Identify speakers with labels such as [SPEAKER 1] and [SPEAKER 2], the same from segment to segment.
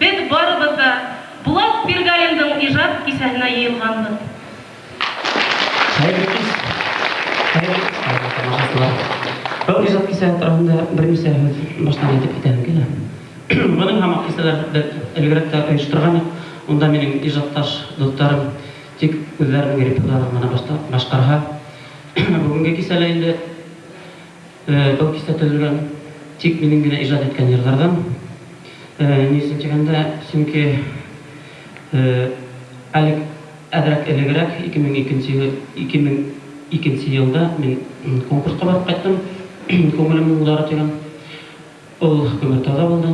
[SPEAKER 1] Без барыбыз да Булат Пиргалиндың ижад кисәһенә йыелганбыз.
[SPEAKER 2] Был ижад кисәһе турында бер ничә һүз баштан әйтеп китәм килә. Моның һәм кисәләрдә элегрәк оештырган, унда минең ижадташ дусларым тик үзләренең репертуарларын башкарга. Бүгенге кисәлә инде был кисә төзелгән тик минең генә ижад иткән йырлардан. Нисен чигәндә, чөнки әдрәк элегрәк 2002 елда мин конкурска барып кайттым. Күңелемнең уйлары тигән ул Күмертауда булды.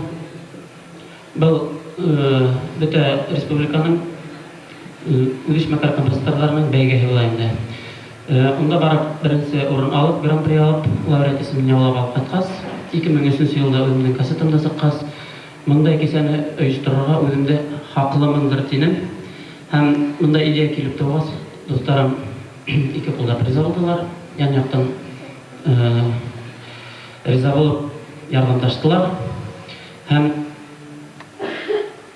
[SPEAKER 2] Был бөтә республиканың үзешмәкәр композиторларының бәйгеһе була инде. Онда барып беренче урын алып, гран-при алып, лауреат исемен яулап алып кайткас, 2003 елда үземнең кассетамда сыккас, мондай кисәне оештырырга үземдә хаклымындыр тинем. Һәм мондай идея килеп тугас, дусларым ике кулда приза алдылар, ян-яктан риза булып ярдәмләштеләр. Һәм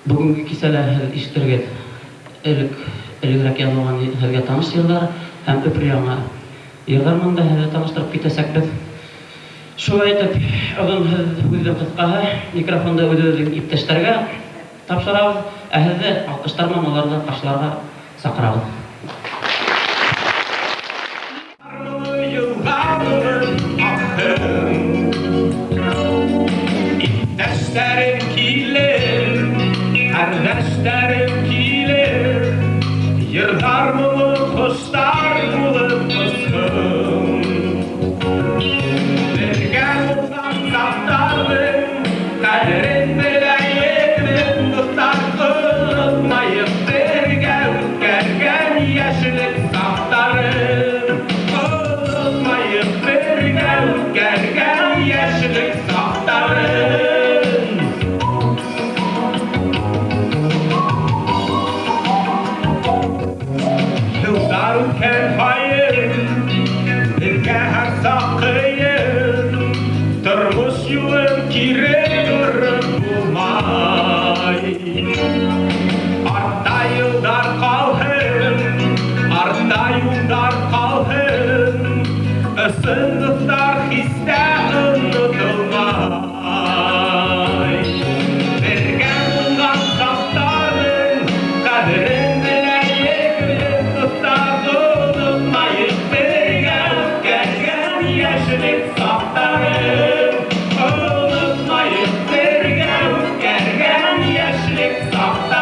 [SPEAKER 2] бүгенге кисәлә ишетергә элегрәк язылган һәргә таныш йырлар һәм өпри яңа йырлар монда таныштырып китәсәк без. Шулай итеп, озын һүздән кыскаһы микрофонда үзебезнең иптәшләргә тапшырабыз, ә һезне алкыштар белән аларны каршыларга чакырабыз.
[SPEAKER 3] İptaşlarım kiler, kardeşlerim kiler, yırtar mı kuşlar bulup kuşum. Vergen olsan saftarım, kaderin belayetrim, dostlar kılmayıp vergen yaşlık saftarım. Kılmayıp vergen yaşlık saftarım. Ken hayır, ilkehar sakıyır, turmuş yolum kiredir bulmay. Artta yıllar kalhın, ısındıklar hisse unutulmay. Vergen bundan saftarın, kaderin dileyeklim tutardı. Yaşlık saftarım, unutmayıp vergen yaşlık saftarım.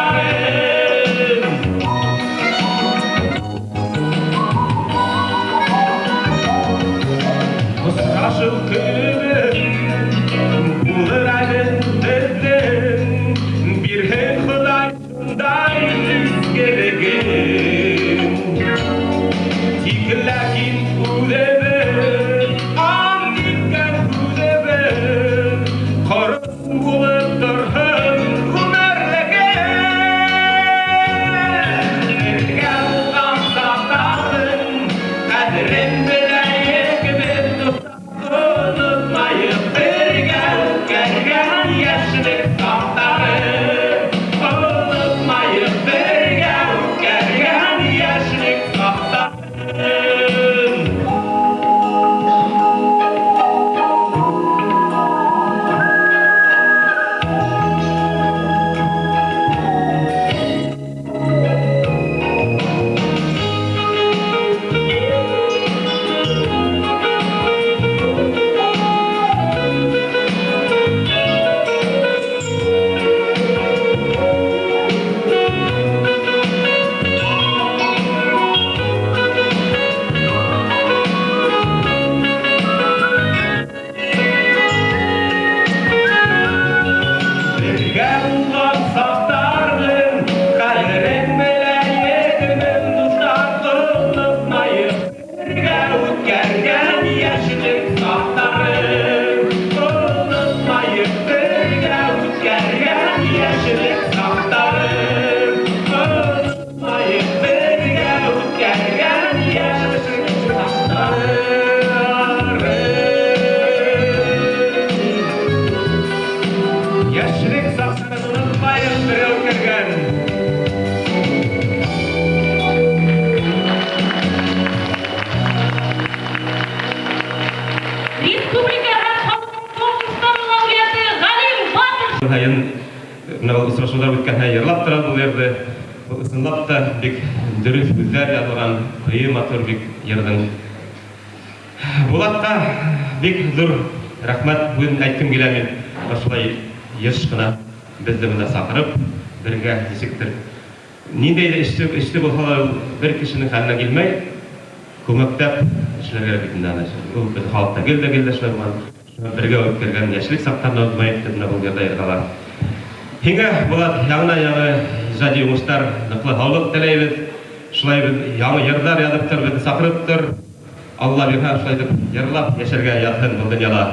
[SPEAKER 4] шулар үткән хайырлап тора бу yerде. Ысынлап та бик дөрес үзләр язылган кыйы матур бик йырдың. Булатка бик зур рәхмәт бүген әйткем килә мин. Шулай еш кына безне монда сакырып, бергә ничектер. Ниндәй эште булса бер кешенең хәленә килмәй, күмәктәп эшләргә бит инде. Ул без халыкта гелдә эшләгән. Бергә үткәргән яшьлек сактарны унутмай дип бу yerдә язалар. Һиңа Булат яңа ижади уңышлар, ныклы һаулык теләйбез. Шулай яңа йырлар язып тор, безне сакырып тор. Алла бирһә шулай дип йырлап яшәргә язсын бу дөньяда.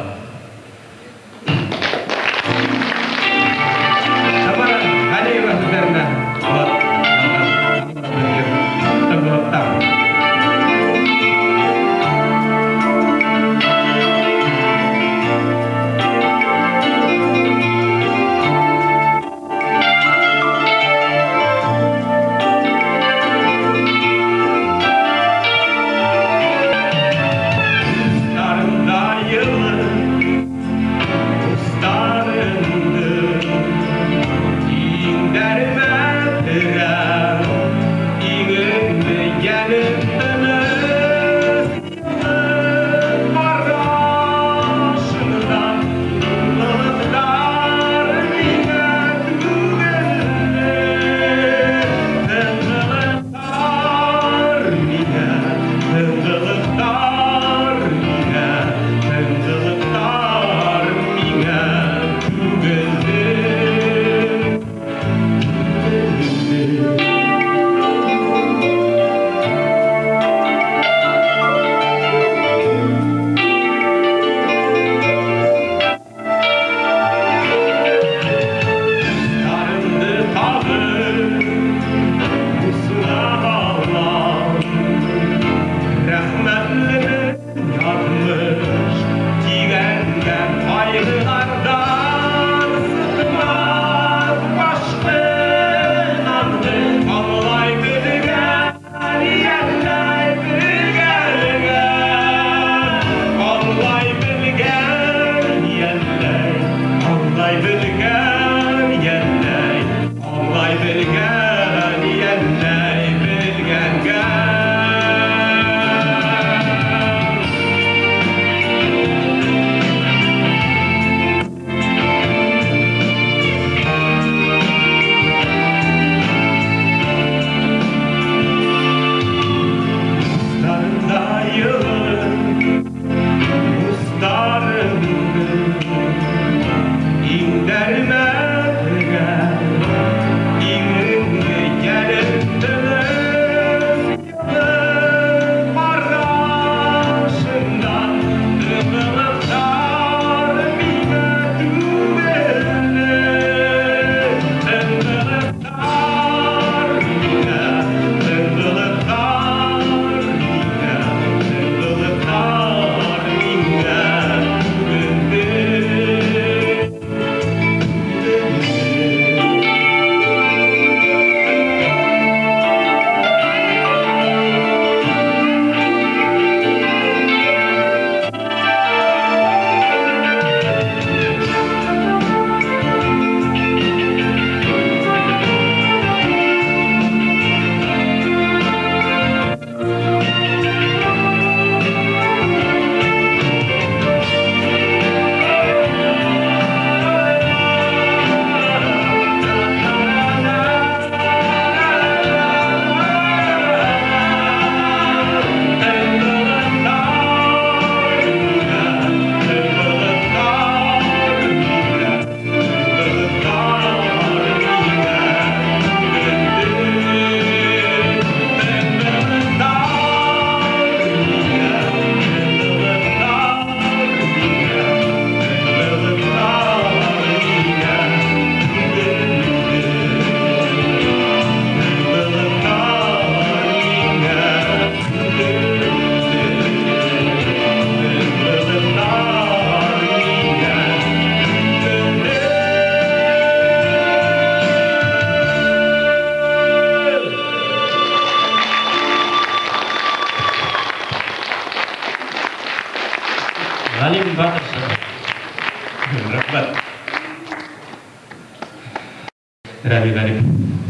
[SPEAKER 4] Рәби Гарип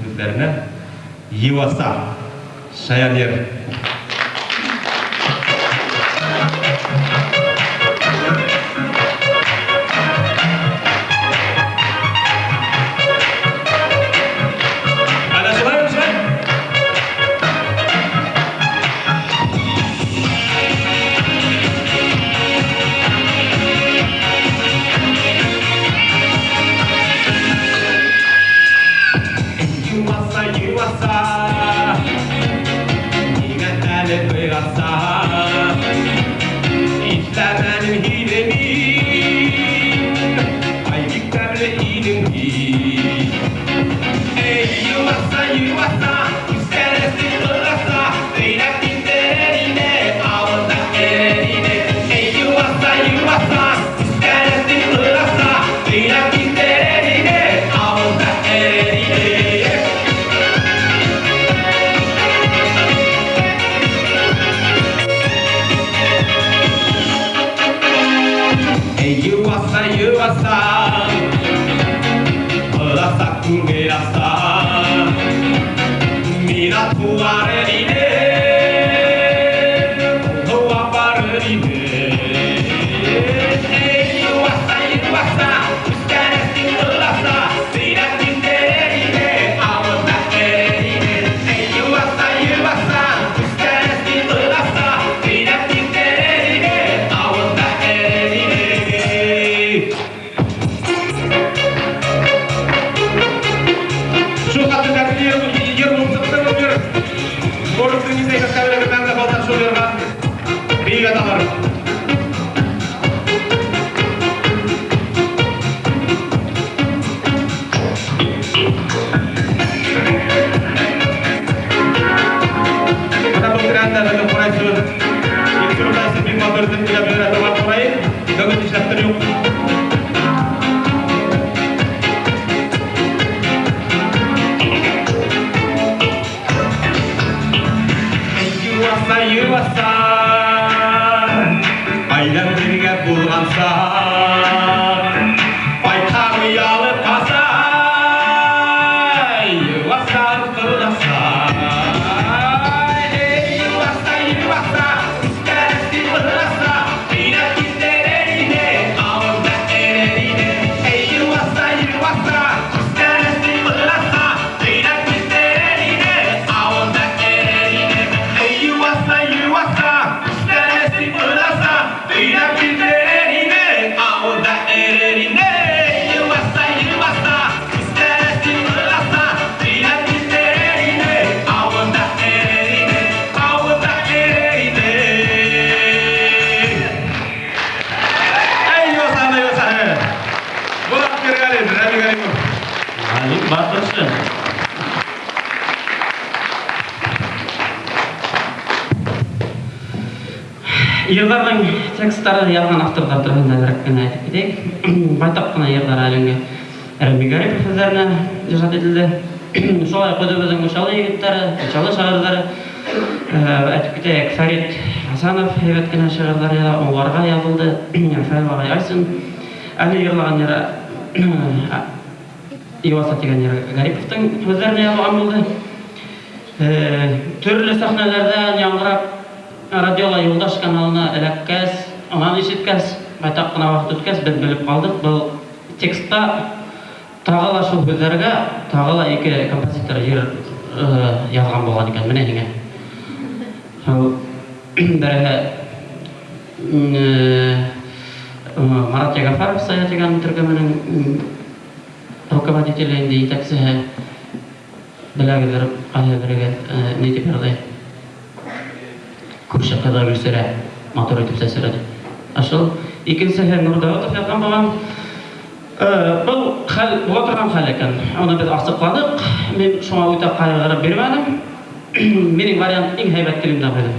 [SPEAKER 4] үзләренә Юаса Шаянер.
[SPEAKER 2] Йырларның тексттары язған авторлар турында бирок кенә әйтеп китәйек. Байтак кына йырлар әлегә Рәби Гарип үзләренә иҗат этилде. Шулай кодыбызның Мушалы егетләре, Чалы шагыйрьләре әйтеп китәйек. Фәрит Хасанов һәйбәт кенә шигырьләр яза, аларга язылды. Фәрит агай Айсын әле йырлаган йыры Юаса дигән йыры Гариповтың үзләренә язылган булды. Төрле сәхнәләрдә яңгырап радиола Юлдаш каналына эләккәс, анан ишеткәс, байтак кына вакыт үткәс, без белеп калдык. Бу текстта тагы ла шул сүзләргә, тагы ла ике композитор йыр язган булган икән. Менә ниңә. Бере Марат Ягафаров Сая дигән төркеменең руководителе инде итәкчесе беләгезләр кайда берегә ни дип йөрде. Күрше кызы Гөлсәрә матур итеп сәсрәде. Ашыл икенчесе Нурдаутов язган булган. Бу хәл була торган хәл икән. Аны без ачыкладык. Мин шуңа үтә кайгырып бирмәдем. Минем вариант иң һәйбәт телемдә булды.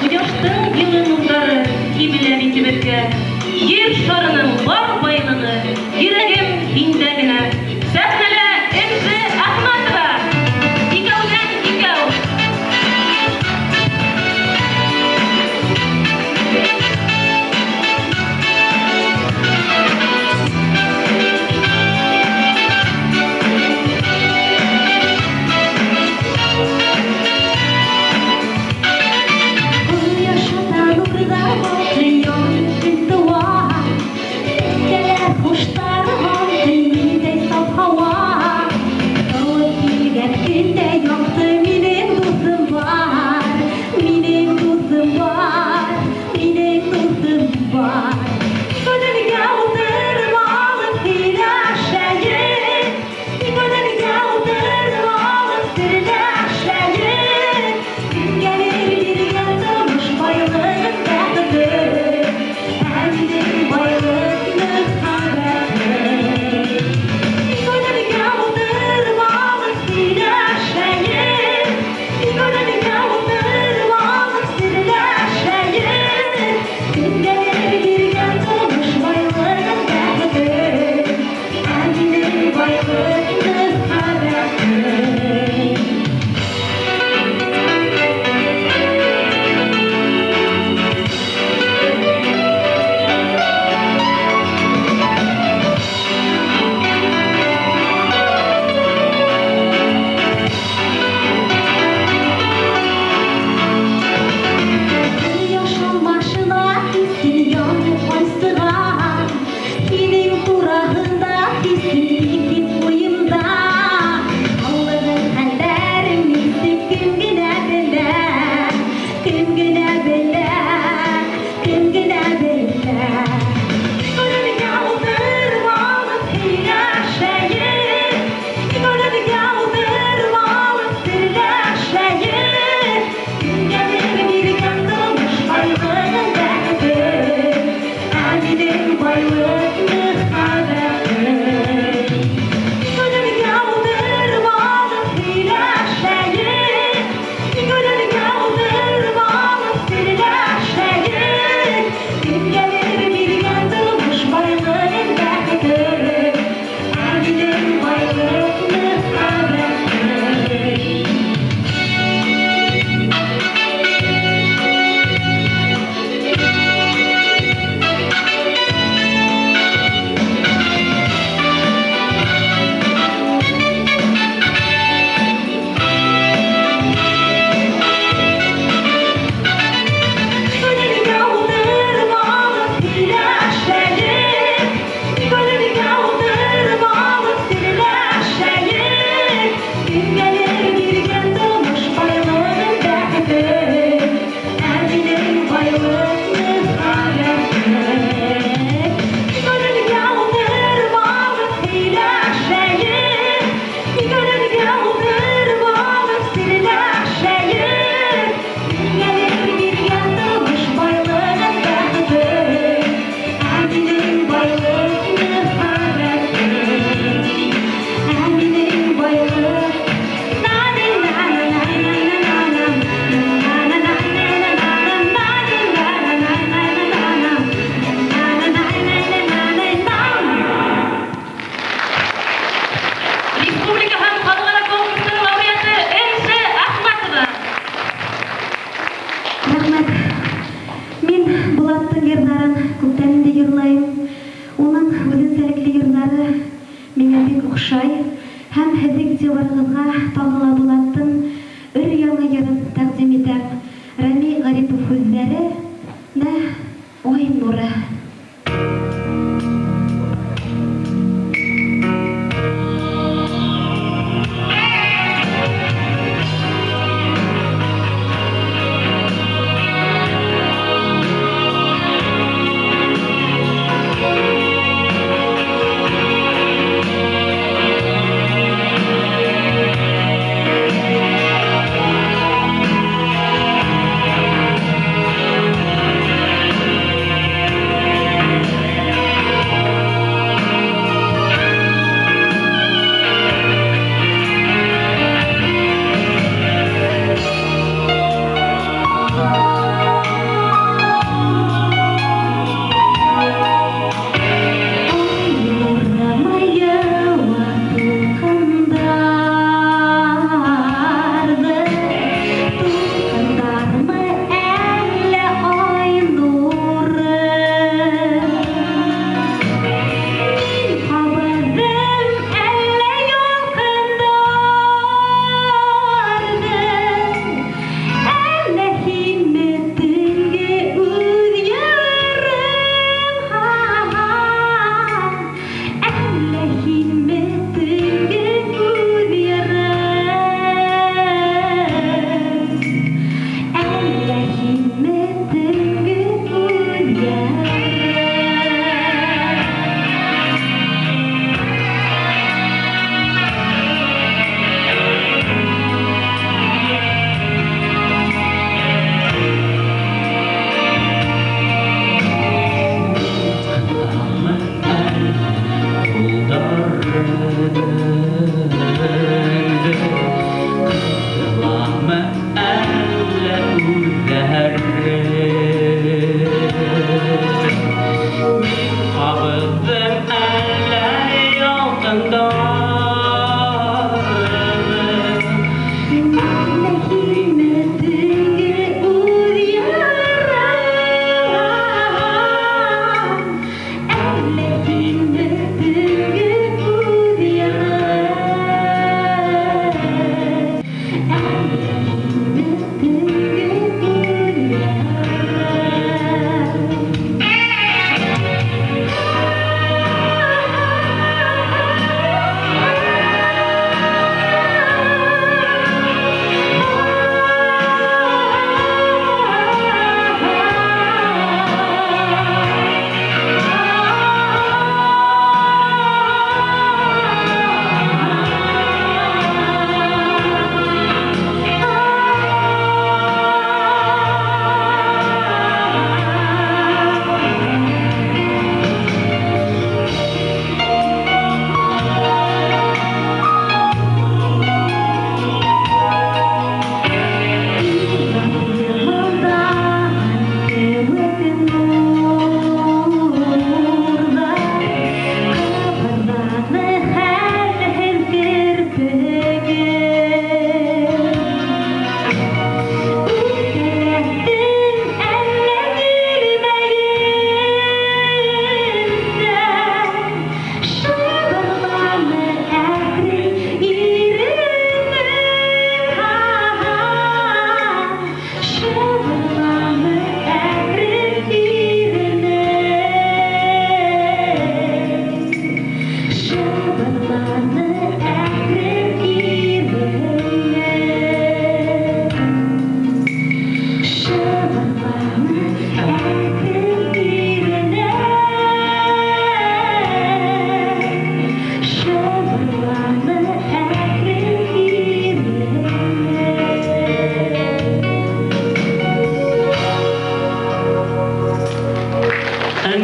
[SPEAKER 1] Кояштың йылы нурлары кибелә икебезгә. Җир шарының бар байлыгы йөрәгем һиндә генә. Сәхнәлә Эмзе Ахматова. Икәүдән икәү.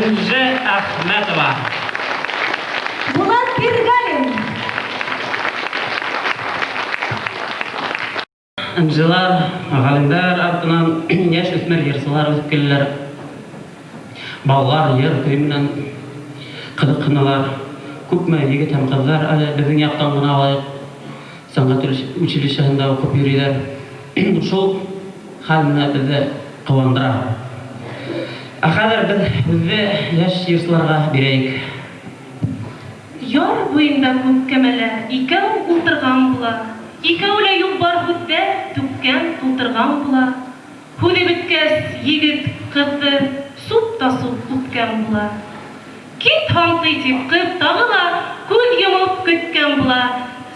[SPEAKER 2] Инже Ахметова.
[SPEAKER 1] Булат Пиргалин.
[SPEAKER 2] Инжелар, галимдар артынан яшь үсмер йырсылар үсеп киләләр. Балалар йыр көй менән кызыксыналар. Күпме егет һәм кызлар әле безнең яктан гына алайык сәнгать училищесында укып йөриләр. Шул хәл менә безне куандыра. Хәзер без безне яшь йырсыларга бирәйек.
[SPEAKER 1] Яр буенда күк кәмәләр, икәү утырган була. Икәүлә юк бар хүттә, түккән тутырган була. Худи беткәс, егет кызды суп та суп үткән була. Кит хантый дип кыз тагыла, күз йомып көткән була.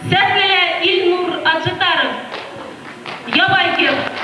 [SPEAKER 1] Сәхнәлә Илнур Аджитаров. Ябай кеп.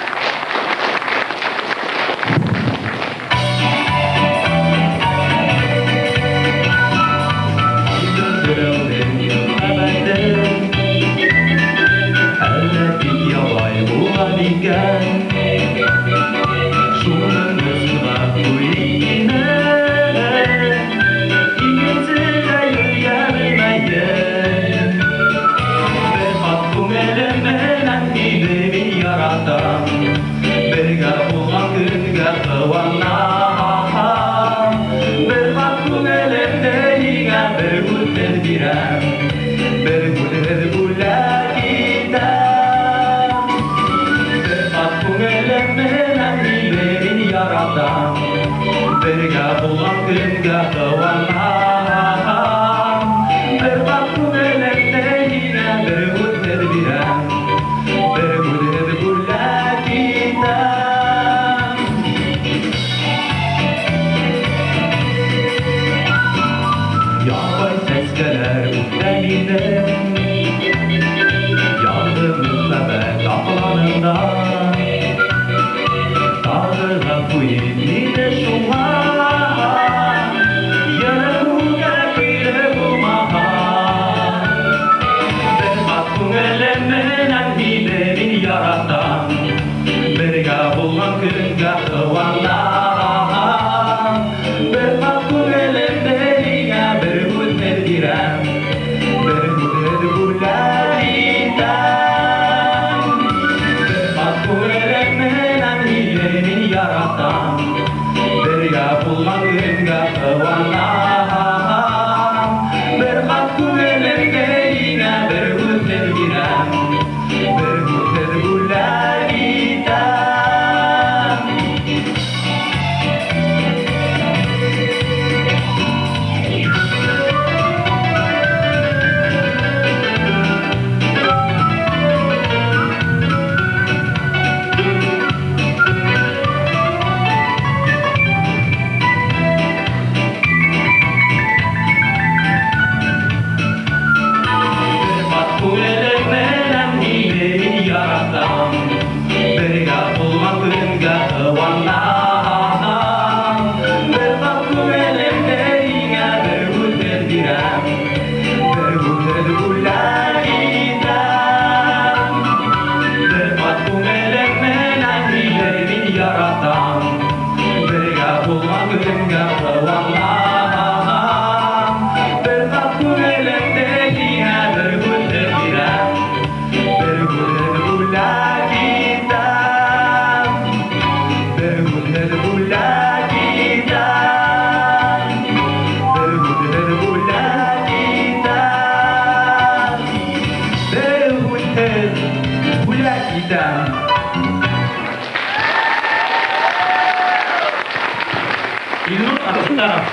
[SPEAKER 2] Илнур Аджитаров.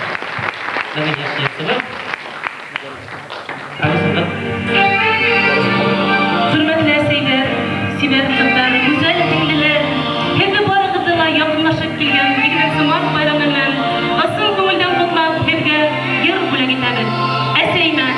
[SPEAKER 2] Dari yaş yırtılı. Ali Sadat.
[SPEAKER 1] Hürmetli seyler, siber kızlar, güzel dinliler, hep barıgıdıla yakınlaşıp kelgen Hikmet Sumat bayramından asıl көңілден тотлап hepge yır бүләк итәбез. Әсәймән.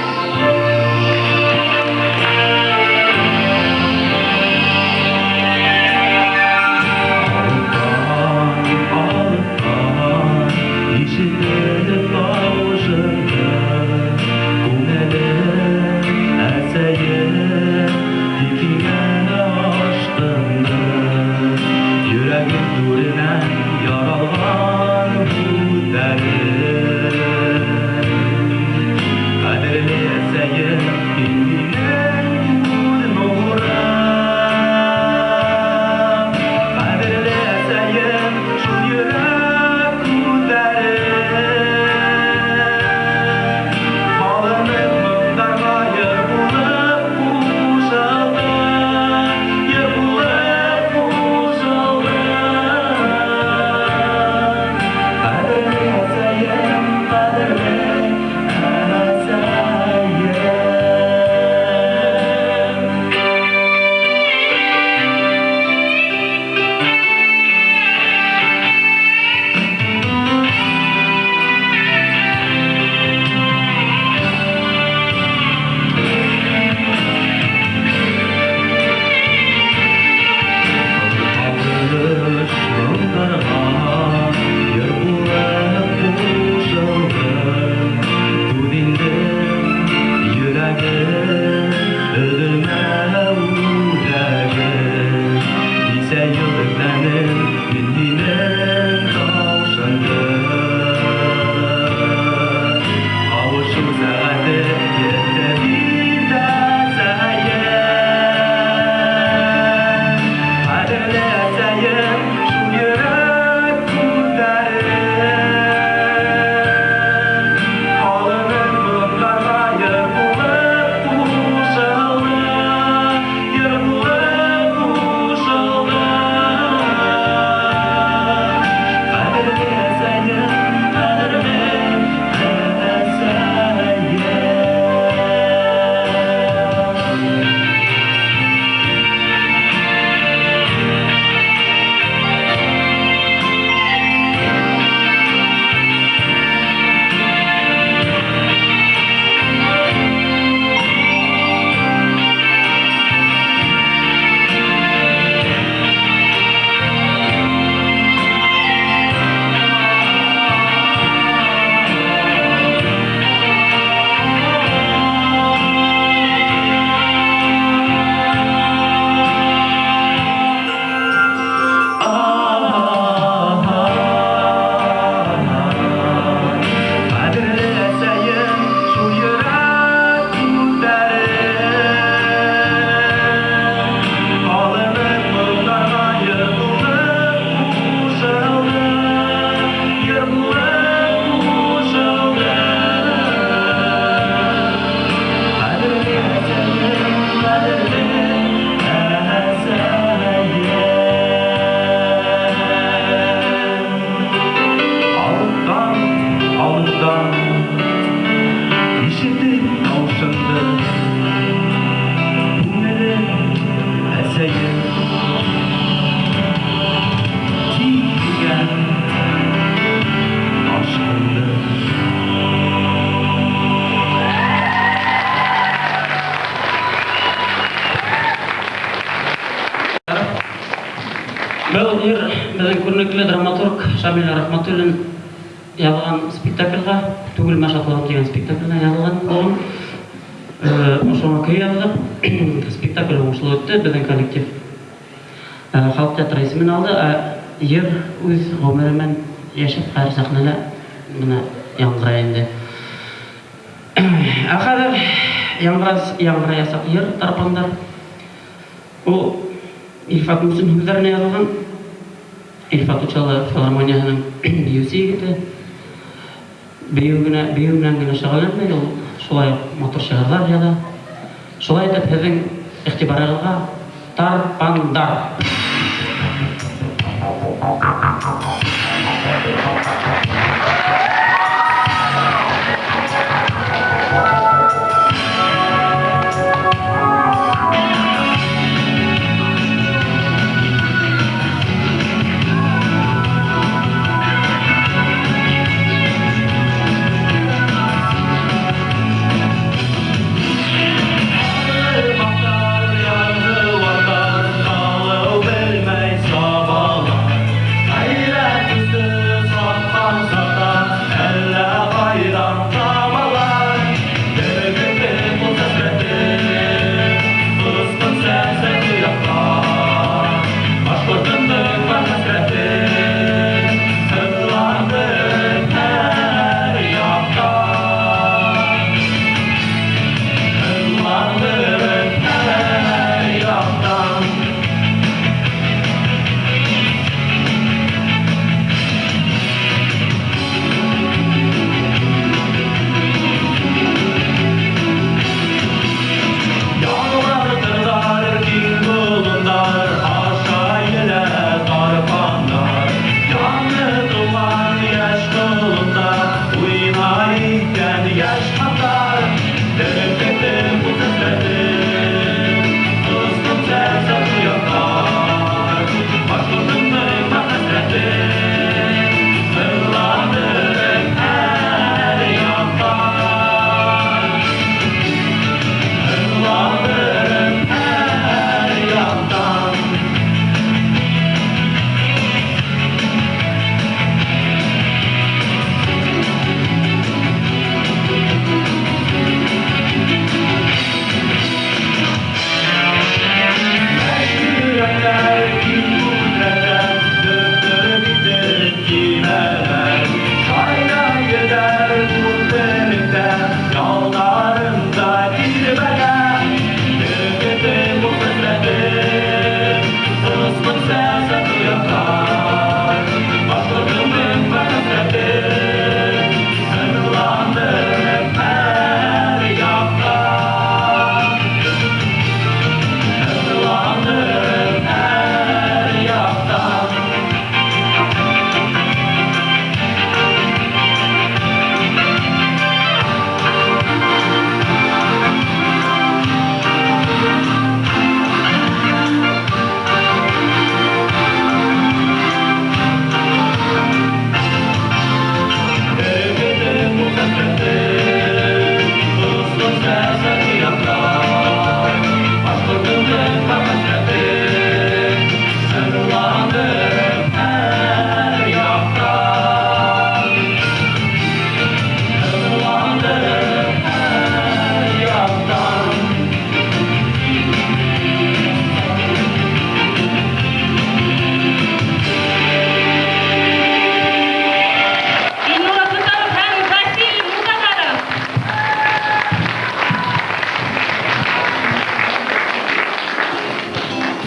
[SPEAKER 2] Күренекле драматург Шамил Рахматуллин язган спектакльга түгел машаклыгым дигән спектакльне язган булган. Ошоңа көй яздык. Спектакль уңышлы үтте, безнең коллектив халык театры исемен алды. Ер үз гомеремен яшәп һәр сәхнәдә менә яңгырый инде. Хәзер яңгырый ясак ер тарапында ул Илфат Мусин һүзләренә язылган. Илфат Учалы филармониясының биюсе егете. Биюменән генә шөгыльләнмәй, ул шулай матур шигырьләр яза. Шулай итеп һезнең игътибарыгызга Тарпандар.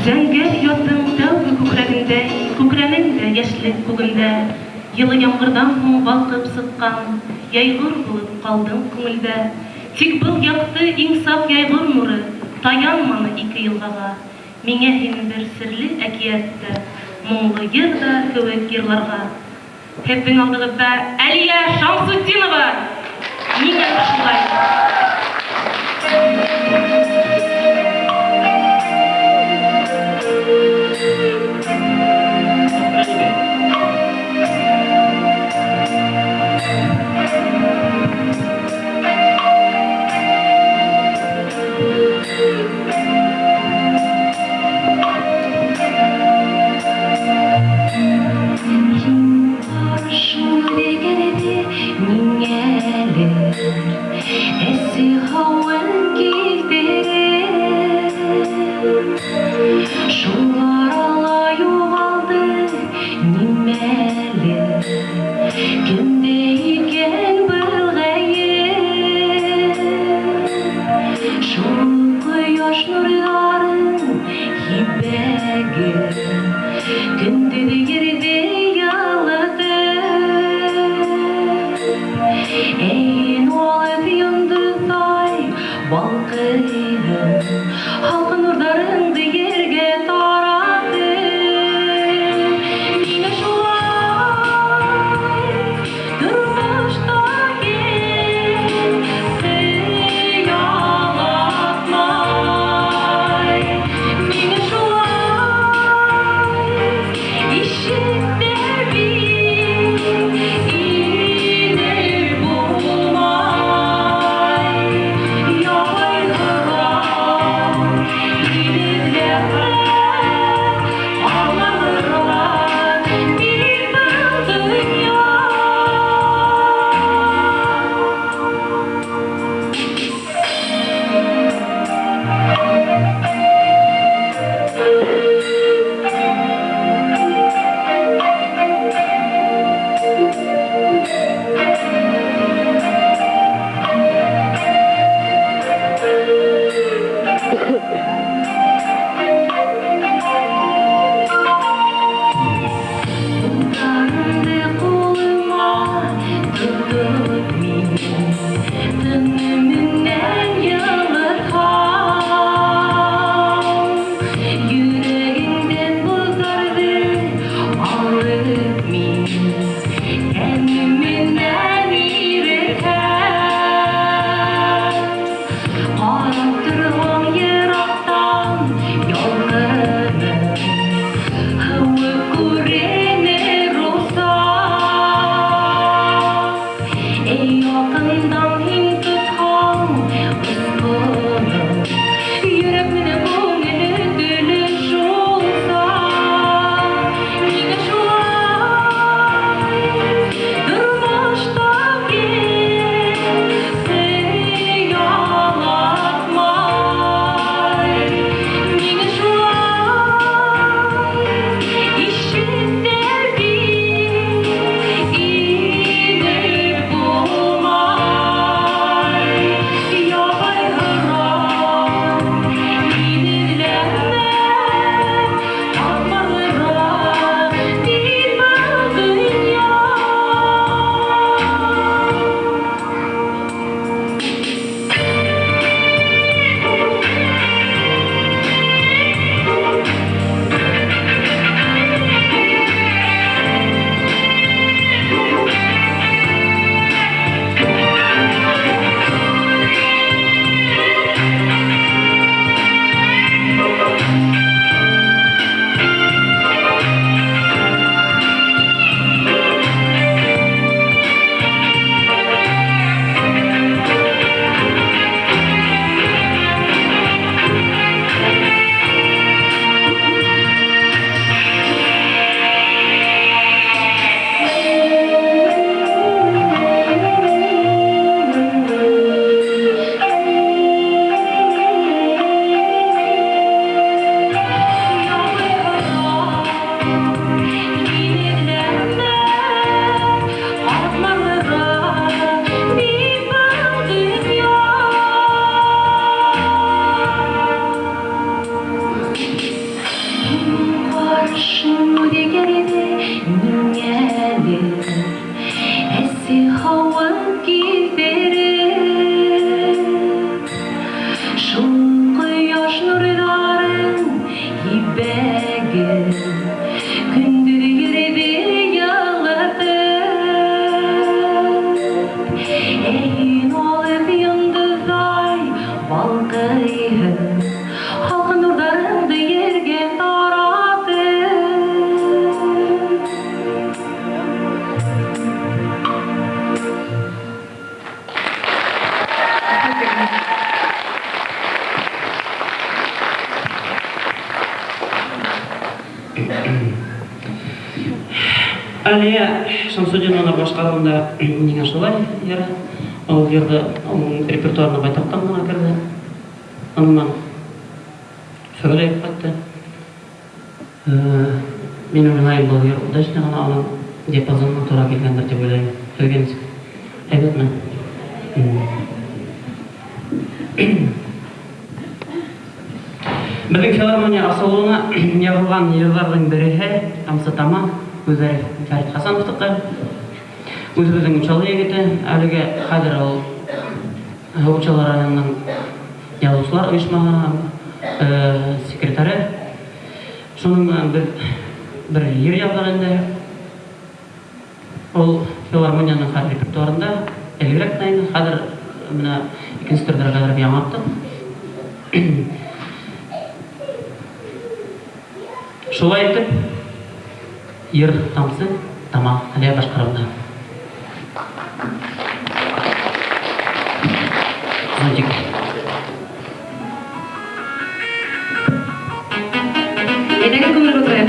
[SPEAKER 1] Зәңгәр ятың тәүге күкрәгендә, күкрәнеңдә яшьлек күгендә, йылы яңгырдан һуң балкып сыккан, яйгыр булып калдың күңелдә. Тик был якты иң саф яйгыр нуры таянманы ике елгага. Миңа һин бер серле әкияттә, моңлы йыр да кебек йырларга. Һеҙҙең алдығыҙҙа Әлиә Шамсутдинова. Ниңә шулай? Ey nolet yıldızay balkayım halkın nurlarındı yerge taradı Yine şolay durmuşta gelse yalatmay Yine şolay işitler bir iğne bulmay Yavay hıram iğneler ağlarlar bir dünya Tanrı koluma tutup beni Tınımından yalıtan Yüreğinden buzardı alıp beni Kendimden iğreten Qarab turğan yiroqdan yollarını Hava ko'rinir olsa Ey yaqindan hin tutgan rizqini Yurek meni ko'ngli gülüş olsa Nega şolay durmuşta gelse yalatmay Nega şolay işitler bir iğne bulmay Yavay hıram iğnelerle atmalara bir dünya Halkın nurlarındı yerge taradı
[SPEAKER 2] Әлия Шамсудинова башкаруында миңа шулай яра. Ол жерде репертуарына байтактан гына кирде. Аннан сөйләп кайтты. Мен уйлайм, бұл удачный гана анын диапазонуна туура келгендир деп ойлойм. Сөйлөгөнүз айбетми? Біздің филармония асылуына ягылған елдардың бірі Амсатама Гүзарев Фәрит Хасановтықы. Үзебезнең учалы егете, әлеге хәзер ул учалар районының язучылар оешмасы секретаре. Шуның бер ер язар инде. Ул филармонияның хәзер репертуарында элегрәк та инде, хәзер менә икенче төрдә гәзер яңарттым. Шулай итеп, ер тамсы тама әле башкарымда. Зонтик.
[SPEAKER 1] Әйдәгез күңел күтәрә.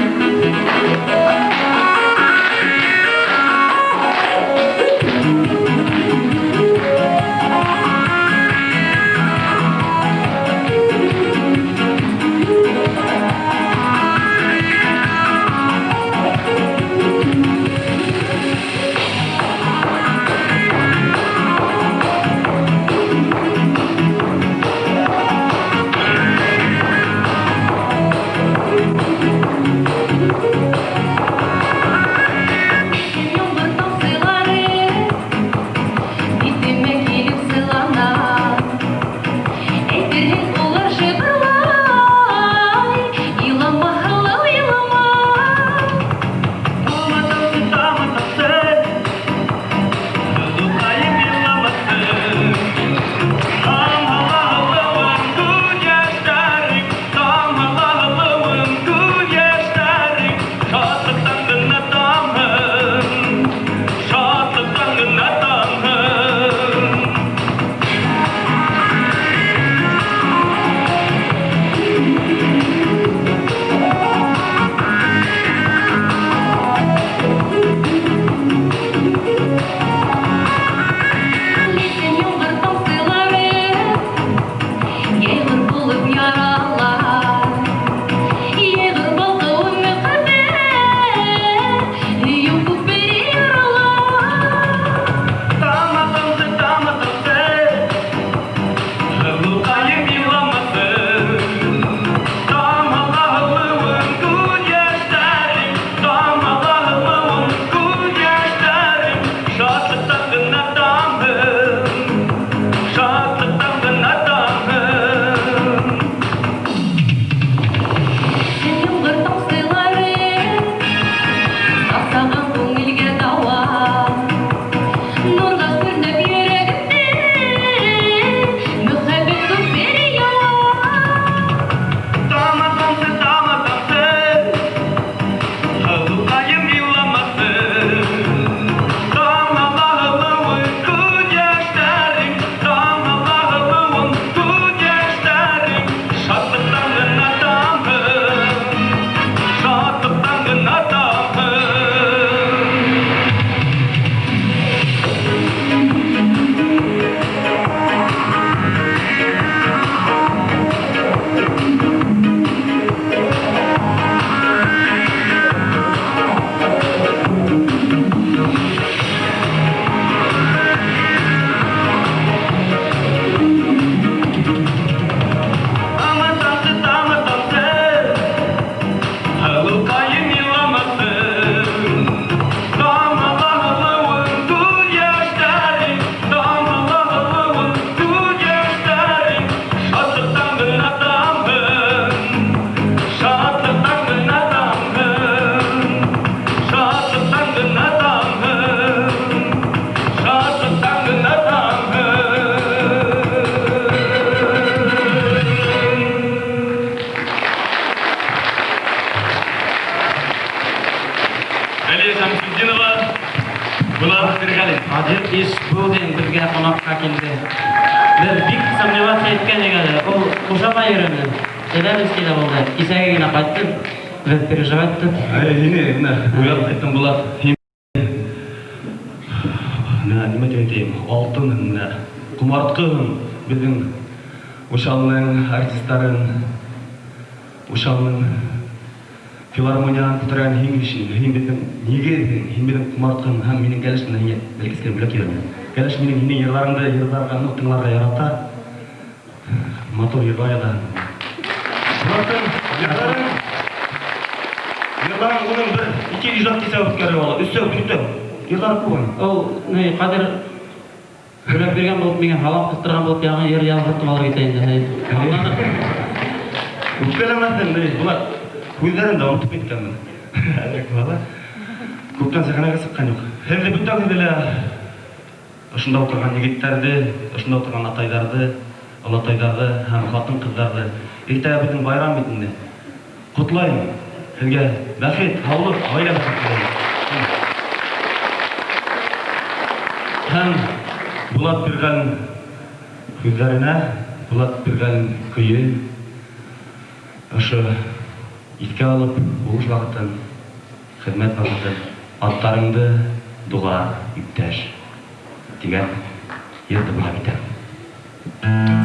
[SPEAKER 3] Булат Пиргалин.
[SPEAKER 2] Азыр иш бүгүн бизге конокка келди. Бир бик сомневаться эткен эге, ол кошамай йөрөмүн. Себеби сиде болду. Исеге гана кайттым, бир переживаттым.
[SPEAKER 3] Мына уят айттым Булат. Мына неме дейм, алтын мына кумарткын биздин Ушалның артисттарын, Ушалның филармонияны күтәргән һин битен кумарткын һәм минең кәлеш менән белгескә бүләк йөрәм. Кәлеш минең һинең йырларыңда йырларга, ноталарга ярата. Мотор йырлая да. Йырларың уның бер ике иҗат кисә үткәрә ала. Өстә бүтә. Yıllar kuban.
[SPEAKER 2] Ол не кадер Булат берген булып миңа халак кыстырган булып ягы ер ялгыртып алып кетейин.
[SPEAKER 3] Үпкелемәсен, Булат. Күзләрен дә онытып кеткәнмен. Әлек бала. Күптән сәхнәгә сыккан юк. Хәзер бүтән белә ошында утырган егетләрне, ошында утырган атайларны, олатайларны һәм хатын-кызларны иртәгә безнең байрам бит инде. Котлайм. Сезгә бәхет, һаулык, гаилә бәхете. Һәм Булат Пиргалин күзләренә, Булат Пиргалин көйе ошо искә алып, уңыш вакытын, хезмәт вакытын, аттарыңды дуга иптәш дигән йөртеп була бит.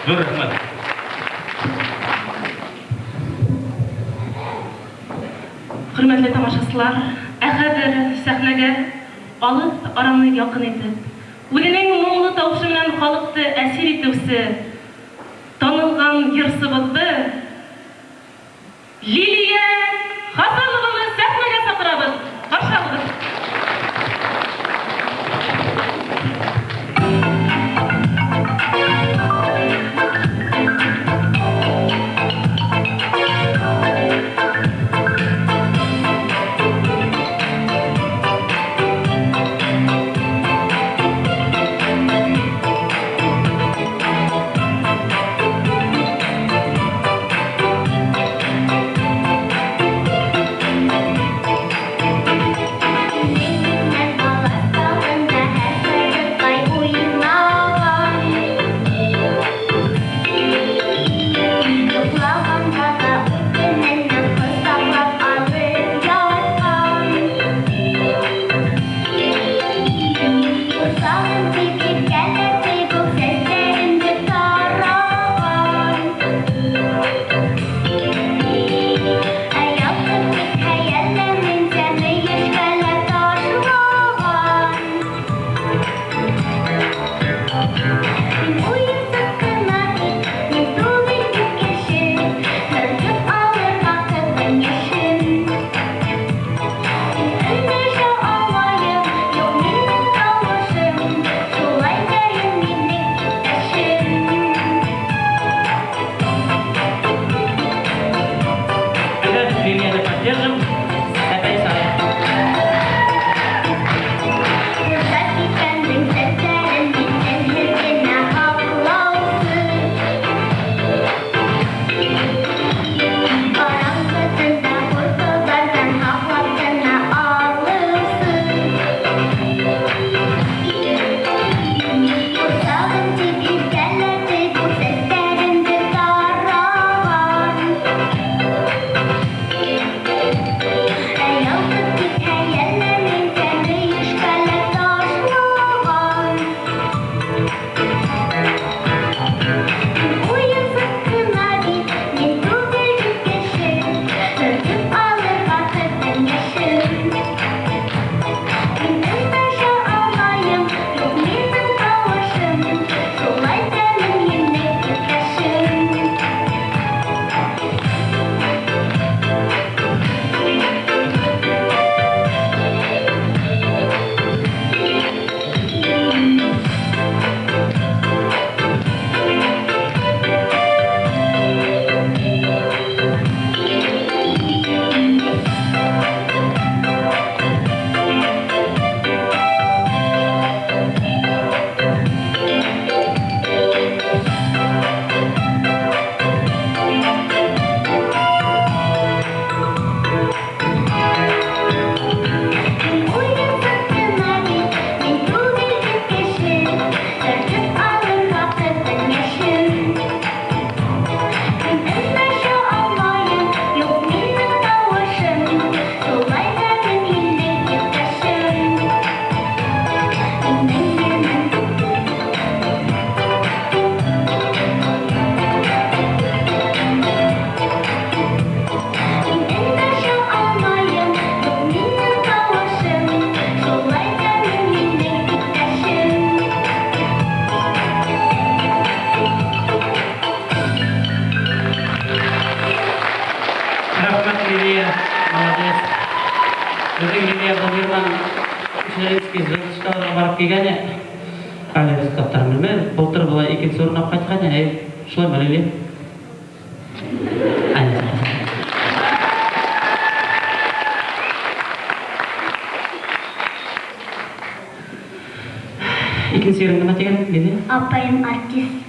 [SPEAKER 3] Зур рахмат.
[SPEAKER 1] Hürmetli tamaşaçılar, әхәдер сәхнәгә алып арамны якын итеп, үзенең моңлы тавышы белән халыкты әсир итүсе танылган йырсыбызды Лилия Хасанованы сәхнәгә чакырабыз. Каршы алыгыз.
[SPEAKER 2] Творческий жылдышқа барып келгені әлі кітаптарын білмей, былтыр былай екінші орын алып қайтқан, шылай ма Лилия? İkinci yerinde mi tegen Lilия?
[SPEAKER 5] Apayım artist.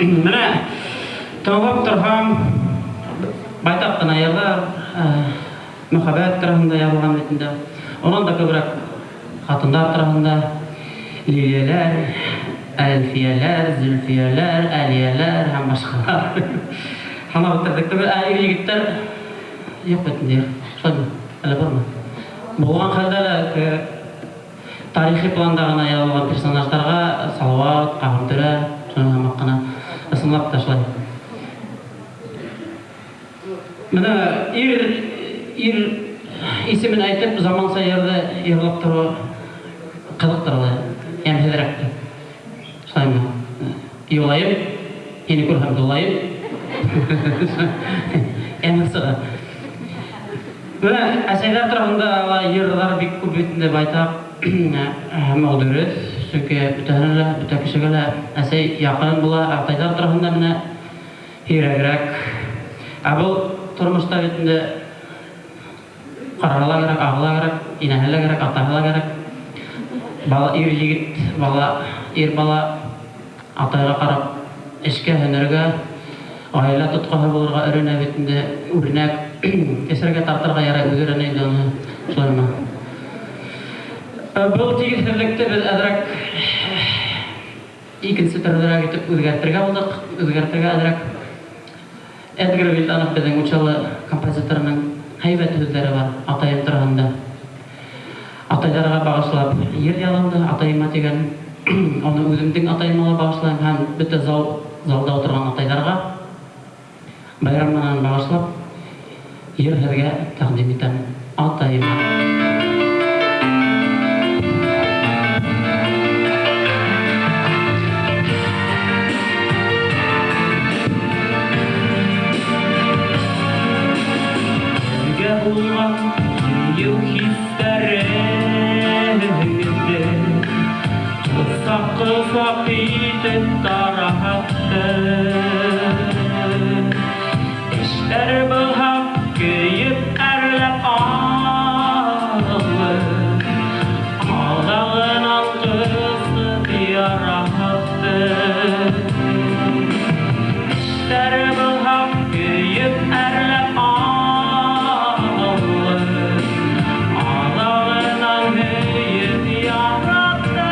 [SPEAKER 2] Менә тыңлап торган байтак кына яллар мөхәббәт турында язылган битендә. Онан да күбрәк хатындар турында Лилияләр, Әлфияләр, Зөлфияләр, Әлияләр һәм башкалар. Һәм бетердек егетләр юк битендә. Шулай әле бармы? Булган хәлдә тарихи планда гына язылган персонажларга Салават, Кагымтүрә, шуңа кына ысынлап ташлай. Менә ир исемен әйтеп заманса ярда йырлап тору кызыктырды. Ямһедрәк. Шулаймы? Юлайып, һине күрһәм дулайып. Ямсыга. Менә әсәйләр турында йырлар бик күп битендә байтак мөдәррис, чөнки бөтә кешегә әсәй якын була, атайлар турында менә һирәгрәк. Ә бу тормышта битендә карарга кирәк, агыла кирәк, инәһелә кирәк, атаһыла кирәк. Бала ир егет, ир бала атайга карап эшкә һөнәргә, гаилә тотканы булырга өренә битендә үрнәк кесәргә тартырга ярай үзеренә инде аны шулаймы. Бұл тигезһезлекте без әзрәк икенче төрлерәк итеп үзгәртергә булдык, әзрәк Эдгар Вильданов безнең учалы композиторның һәйбәт сүзләре бар атайым турында. Атайларга багышлап йыр язылды, атайыма дигән, аны үземнең атайыма багышлап һәм бөтә залда утырган атайларга байрамнан багышлап йыр һәргә тәкъдим итәм. Атайыма булган кыю хистәреңде кысак итеп таратты эштәр булган көйеп әрләп алды алдагынан кысып яратты эштәр булган көйеп әрләп алды алдагынан көйеп яратты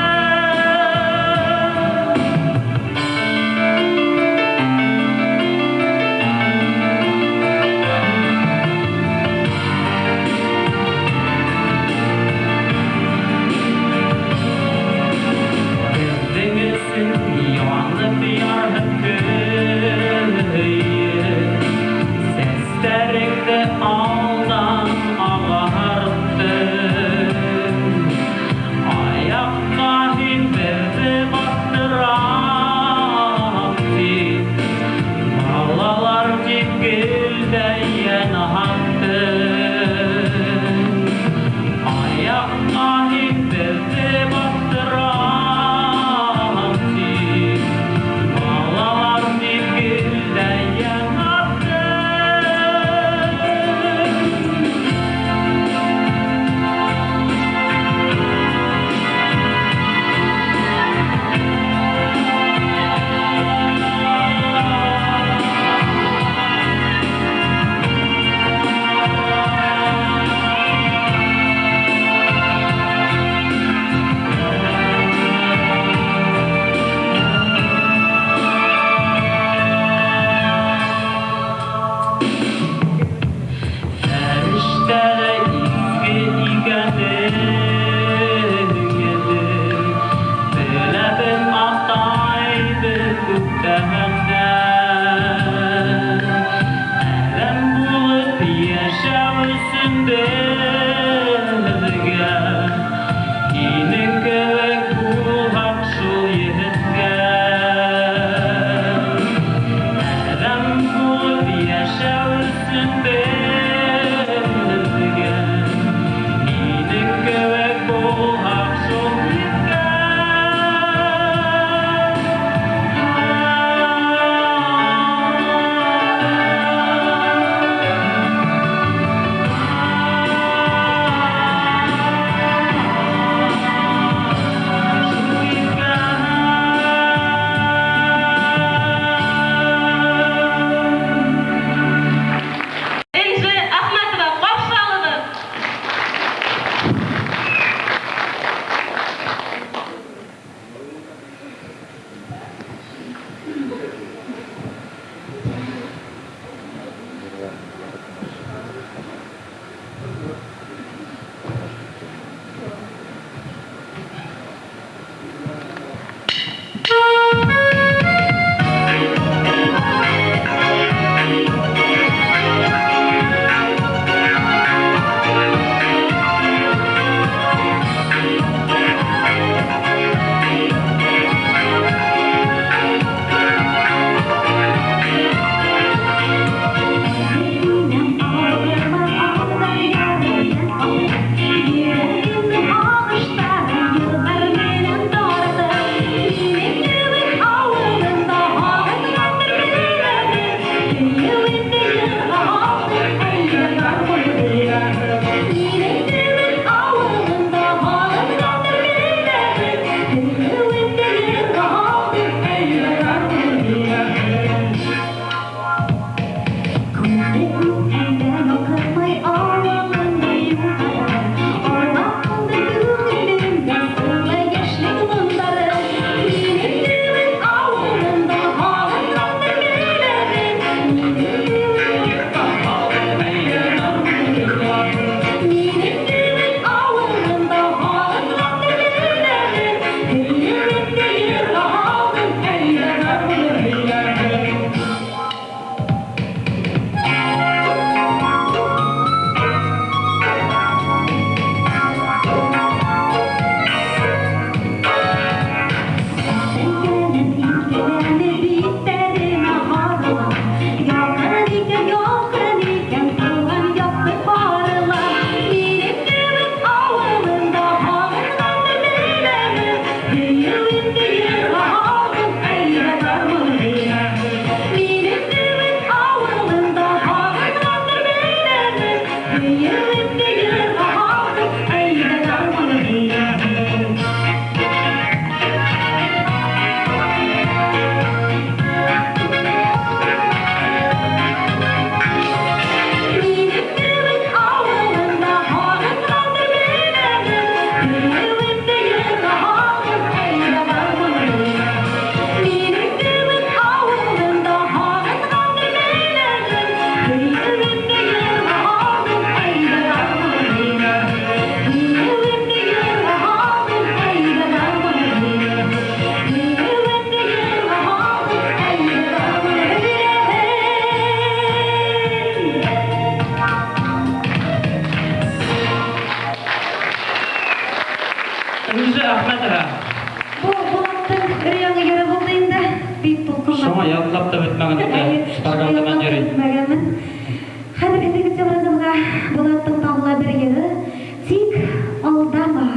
[SPEAKER 2] Ахметова.
[SPEAKER 5] Булаттың үреңі ері болды енді. Бейт толқынға.
[SPEAKER 2] Соңа яқылап та бітмәген еді. Паргалдыған жері.
[SPEAKER 5] Қазір кәдегі разымға Булаттың тағыла бір ері. Тек алдама.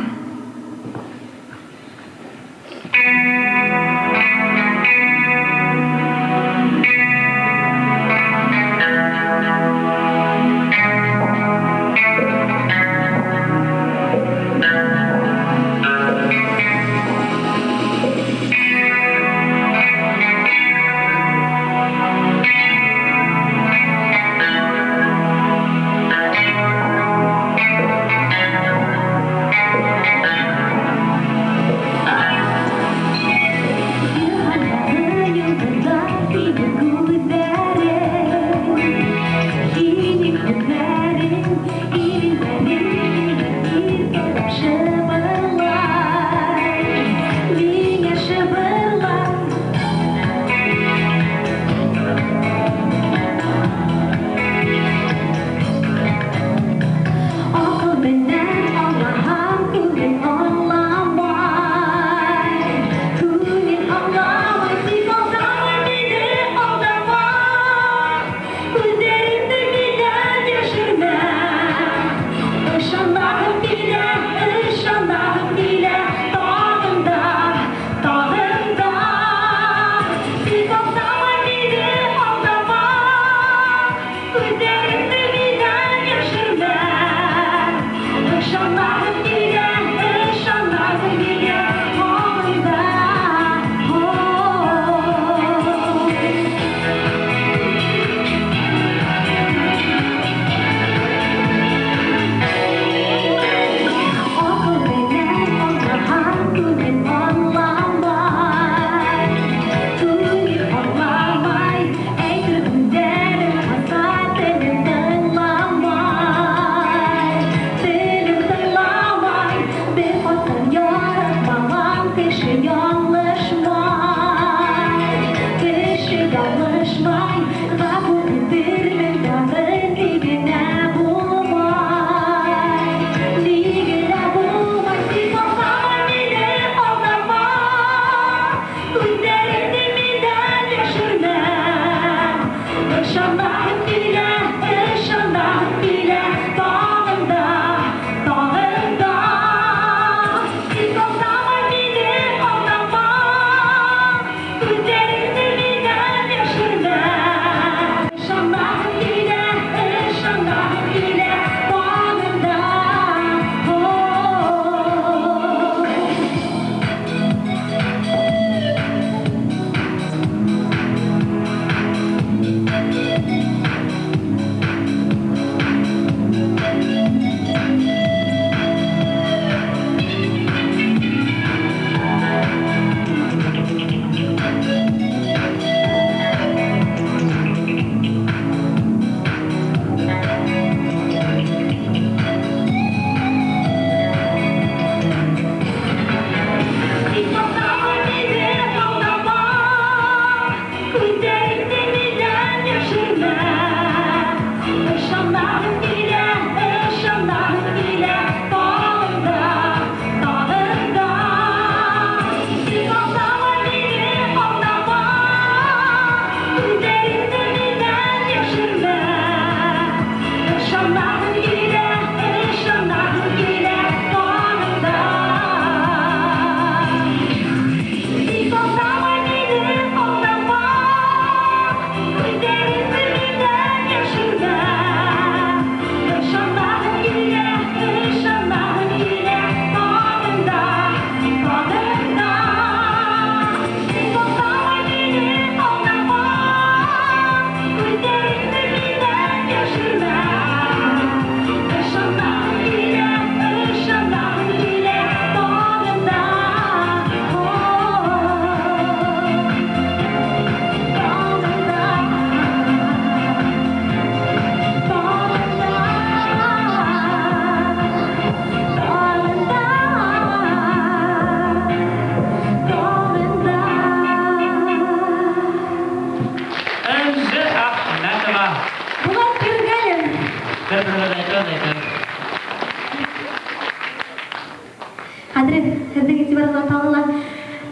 [SPEAKER 5] Хәзер һездә игътибарга тагыла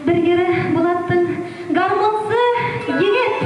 [SPEAKER 5] бер гере Булаттың гармонсы егет.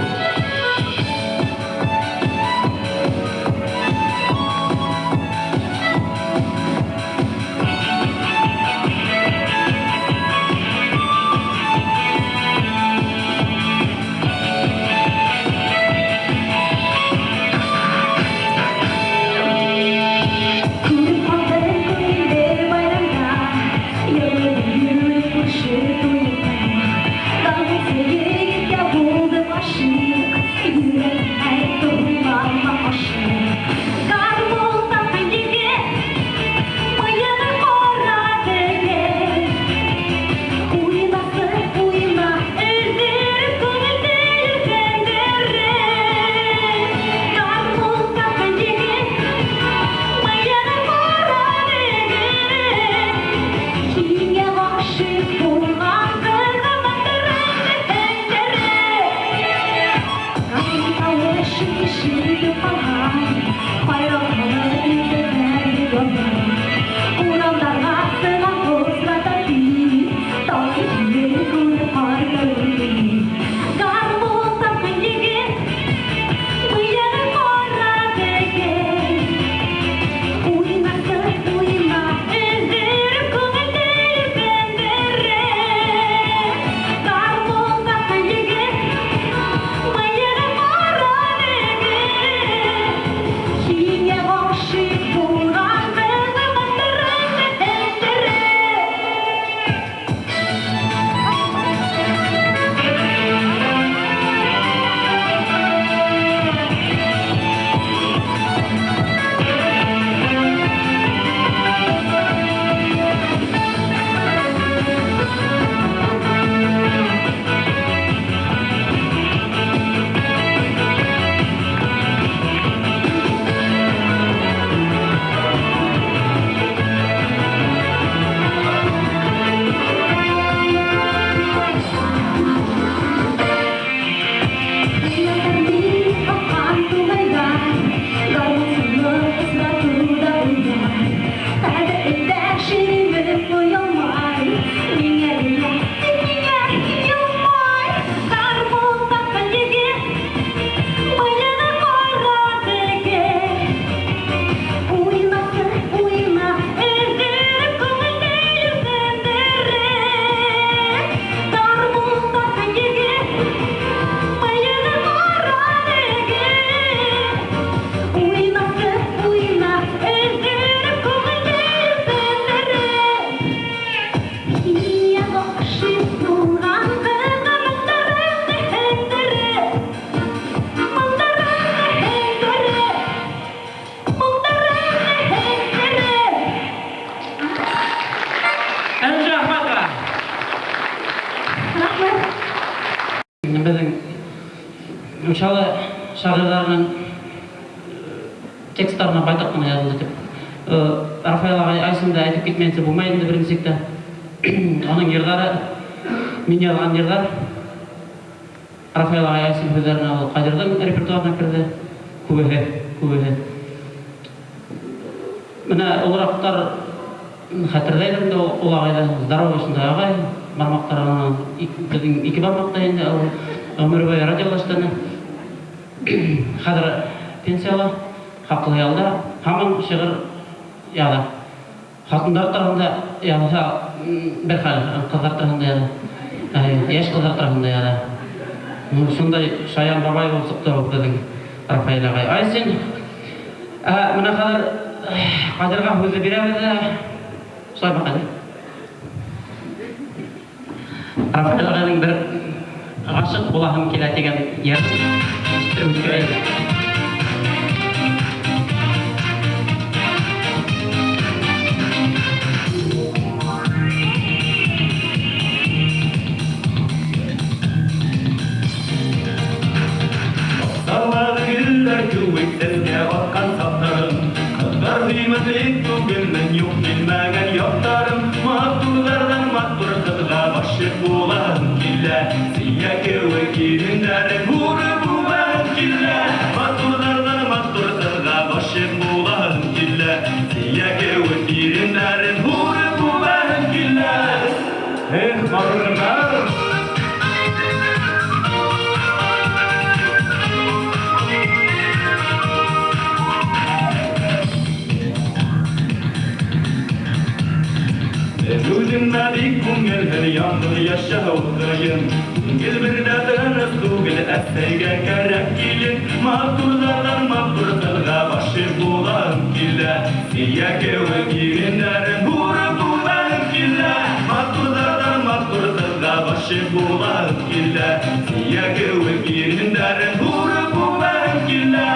[SPEAKER 2] Мысалы, шағырдарының тексттарына байтақ қана жазылды деп. Рафаэл ағай айсында айтып кетмейінсе болмайын деп бірінсекті. Оның ердары, мен жазған ердар, Рафаэл ағай айсын көздерін алып қадырдың репертуарына кірді. Көбеге. Міне олырақтар қатырдайдым да ол ағайда здоровый шындай ағай, бармақтарынан біздің екі бармақта енді өмір бойы радиолаштаны. Қазір пенсияла, хақылы ялда, хамын шығыр яда. Хатындар тарағында яда, бір қал қыздар тарағында яда, еш қыздар тарағында яда. Сондай шаян бабай болып сұқты болып дедің Рафаэл ағай. Айсен, мына қазір Қадырға өзі беремеді, солай ба Қадыр? Рафаэл ағайдың бір ғашық болағым келе деген ердің өткірейді.
[SPEAKER 6] Сарлады гүлдер көбек сізге батқан саптарым, қыздар қиматлік төгілмін yok келмеген яқтарым, мақтурдардан мақтур қызға башық болағым келе, сия көбек еріндері көріп болағым келе. күңелһеҙ яңғыҙ йәшәүҙәйем. Гел бер дә тыныс түгел, әсәйгә кәрәк килен. Матурҙарҙан матур ҡыҙға ғашиҡ булғым килә. Сейә кеүек ирендәрен һурып түбәнем килә. Матурҙарҙан матур ҡыҙға ғашиҡ булғым килә. Сейә кеүек ирендәрен һурып түбәнем килә.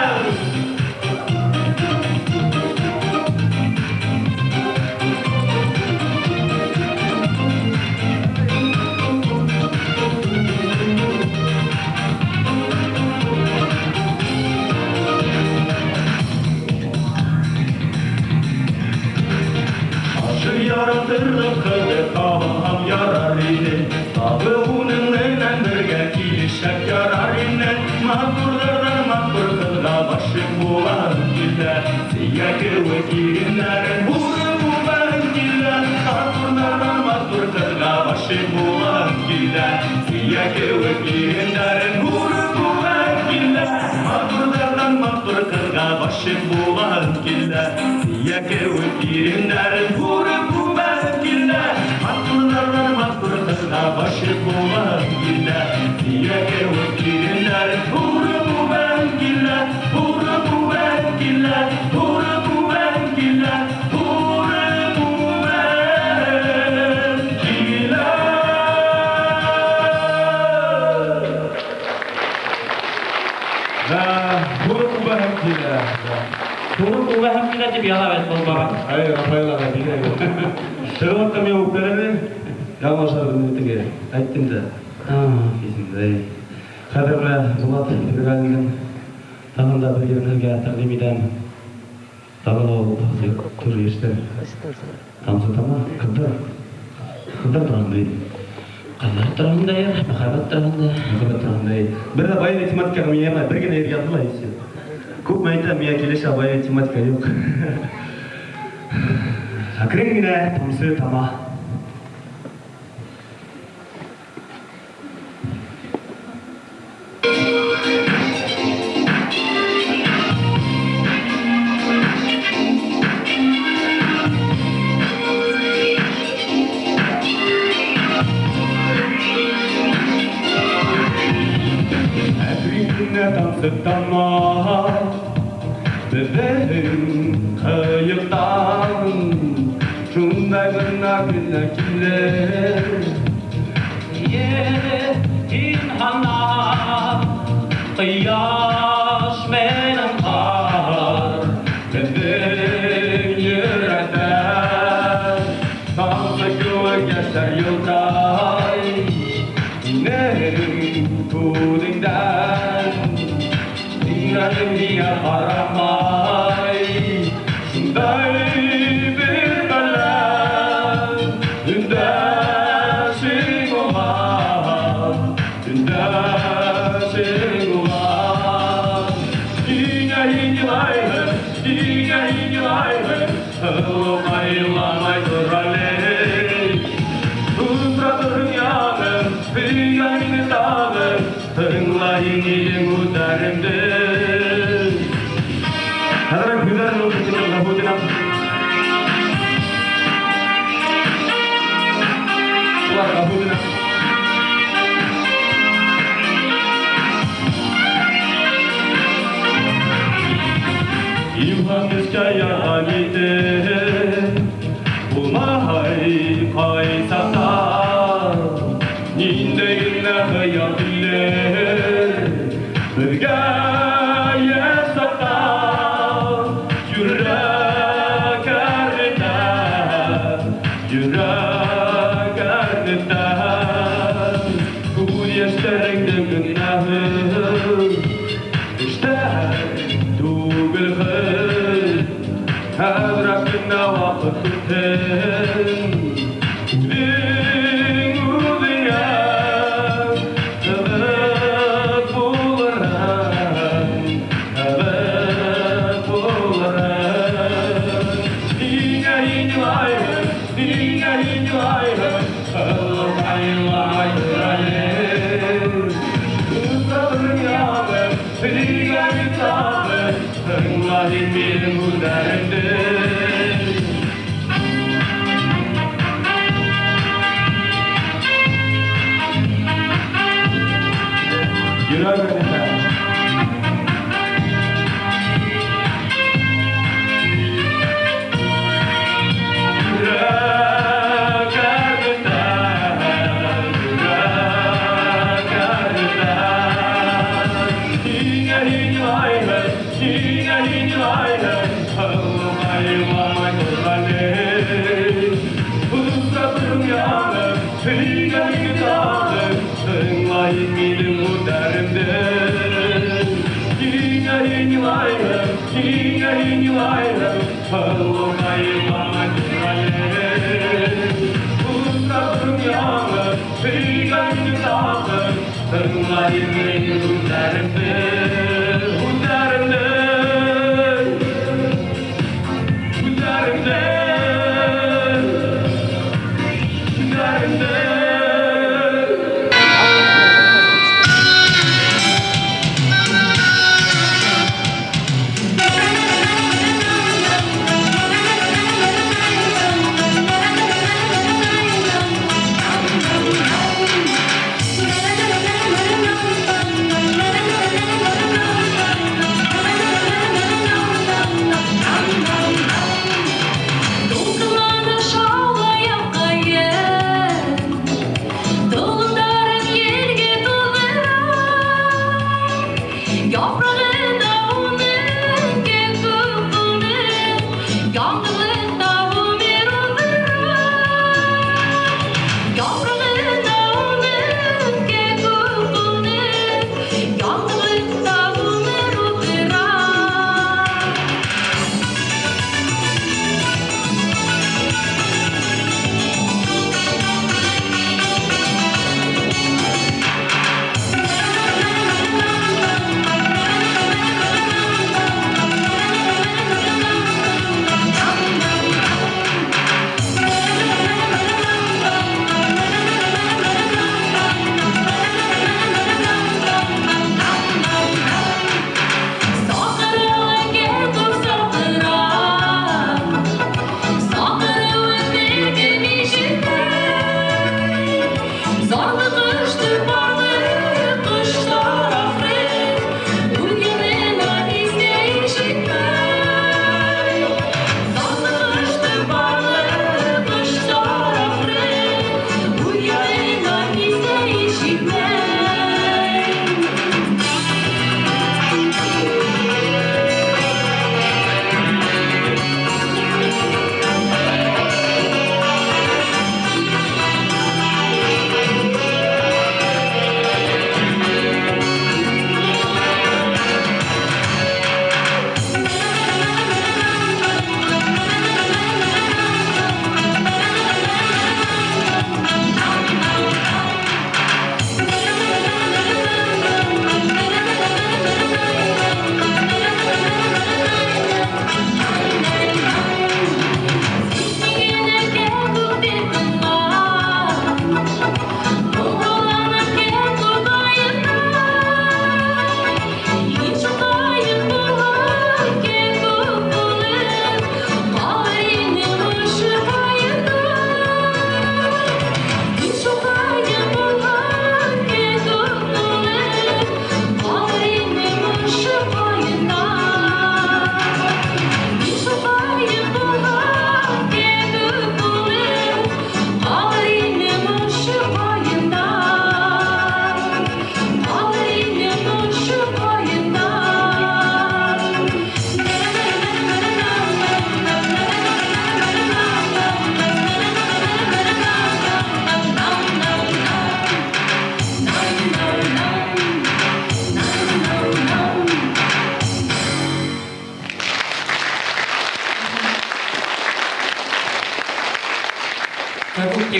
[SPEAKER 6] Yaratırdım kızı kavaham yarar idi. Tabi onun menən birgə kilişək yarar idi. Maturlardan matur kızga başım bulan gillə. Siyyə kıvık irinlərin vurur bulan gillə. Maturlardan matur kızga başım bulan gillə. Siyyə kıvık irinlərin vurur bulan gillə. Maturlardan matur kızga başım bulan gillə. Siyyə kıvık irinlərin vurur Matturlardan mattur kızga başı bulan gille. Diye kevik girinler hurru bu ben gille. Hurru bu ben gille. Hurru bu ben gille. Hurru bu ben gille.
[SPEAKER 3] Hurru bu ben gille.
[SPEAKER 2] Hurru bu ben gille deb yalavet bolmagan.
[SPEAKER 3] Hayır, Rafael'e bileyim. Şervat'ta mı okuyordu? Yalmaşardım ötüge. Ayttım da. Kesinlikle. Kaderle Булат Пиргалин тағында бір ерінерге тәқдим етем. Тағын ол түр ешті. Тамсытама қыдыр. Қыдыр тұрғандай. Қыдыр тұрғандай, махаббат тұрғандай. Махаббат тұрғандай. Бір де байы тематикаға мен емай, бір гене ерге атылай. Көп мәйті мен келеші байы тематика жоқ. Акреңгіне тамсы тама. Akrеңгіне тамсы тама. Bebeğim kayıktan şunday gırna güne kimler Yetin hana Kıyaş menem kar Bebeğim yürekte Tanrı göğe geçer yılday İnerim tuğdinden Dinlerim diye aramay Şunday bir belen Dündeşin olan Dündeşin olan Yine yinilayım Yine yinilayım Olmay olamay duraley Uzratırın yanım Bir yanını dağım Tırınlayın ilim udarımdır Hadirin güzel olmasının lafuduna Ular lafuduna İlhan iskaya gitti Bulmay kaysakta Nindeğinle hayal bilir Birge yesakta Yürek erdide Yürek erdide Bu yaşlarında günahı İşte Tugul hır Evrakına vakit tutin Udin udine Evet bulurum Evet bulurum Dine inayım Dine inayım Allah'ayım Kızlarım yağım Dine inayım Allah'ın benim udarımdır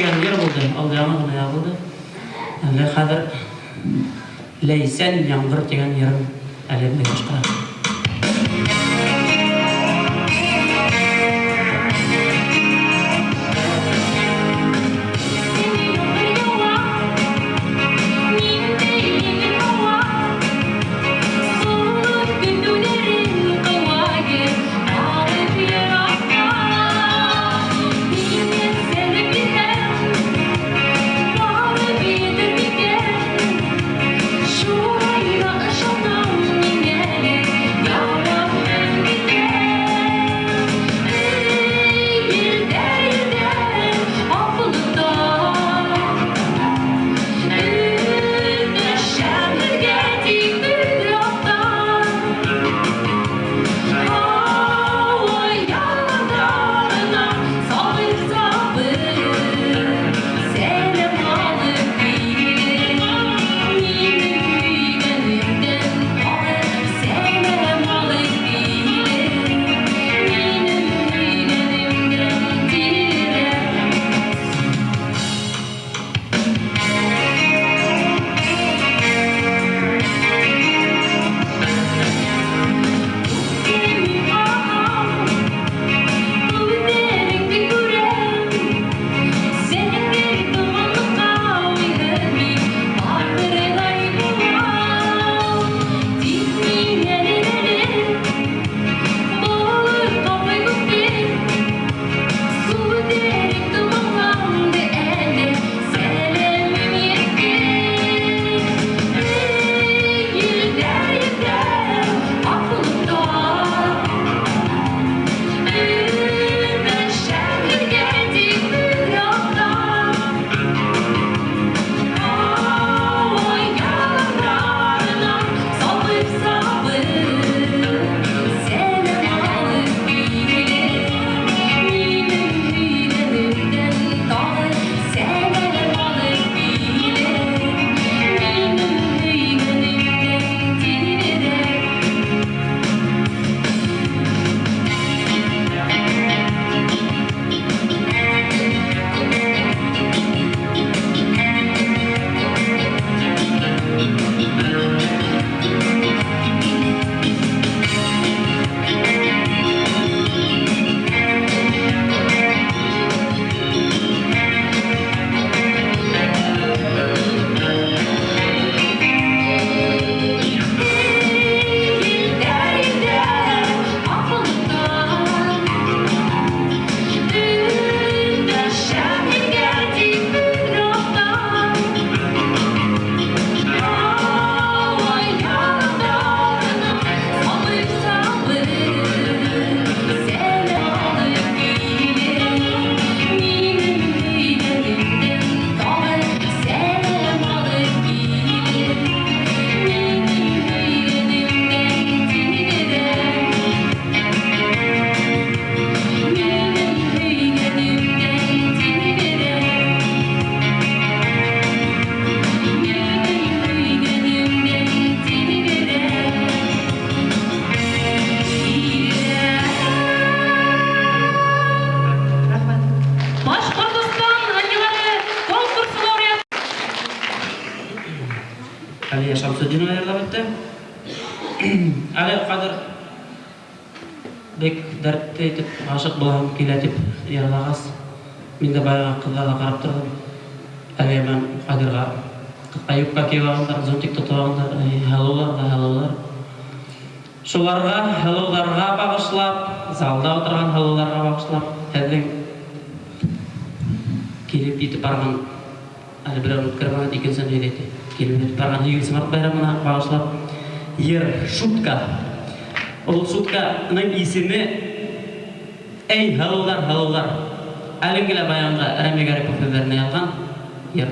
[SPEAKER 2] degan yer bo'ldi, aldiyamagina yog'ildi. Endi hozir Laysan yomg'ir degan yerim alamga chiqaradi.
[SPEAKER 7] Sure.
[SPEAKER 2] берсе, әлі қадыр бек дәртті етіп, ғашық болғым келетіп ерлағас. Мен де байға қыздарға қарап тұрдым. Әлі мен қадырға юбка киіп алғандар, зонтик тұтып алғандар, hello'лар. Шоларға, hello'ларға бағышлап, залда отырған hello'ларға бағышлап, әлдің келіп етіп барған, әлі бір ұмыт екен сон едеті. Келіп етіп барған егілсі март байрамына бағышлап, шутка. Ол шутканың есімі «Эй, hello'лар». Әліңгілі баянға Рәмек Арипов өздеріне алған ер.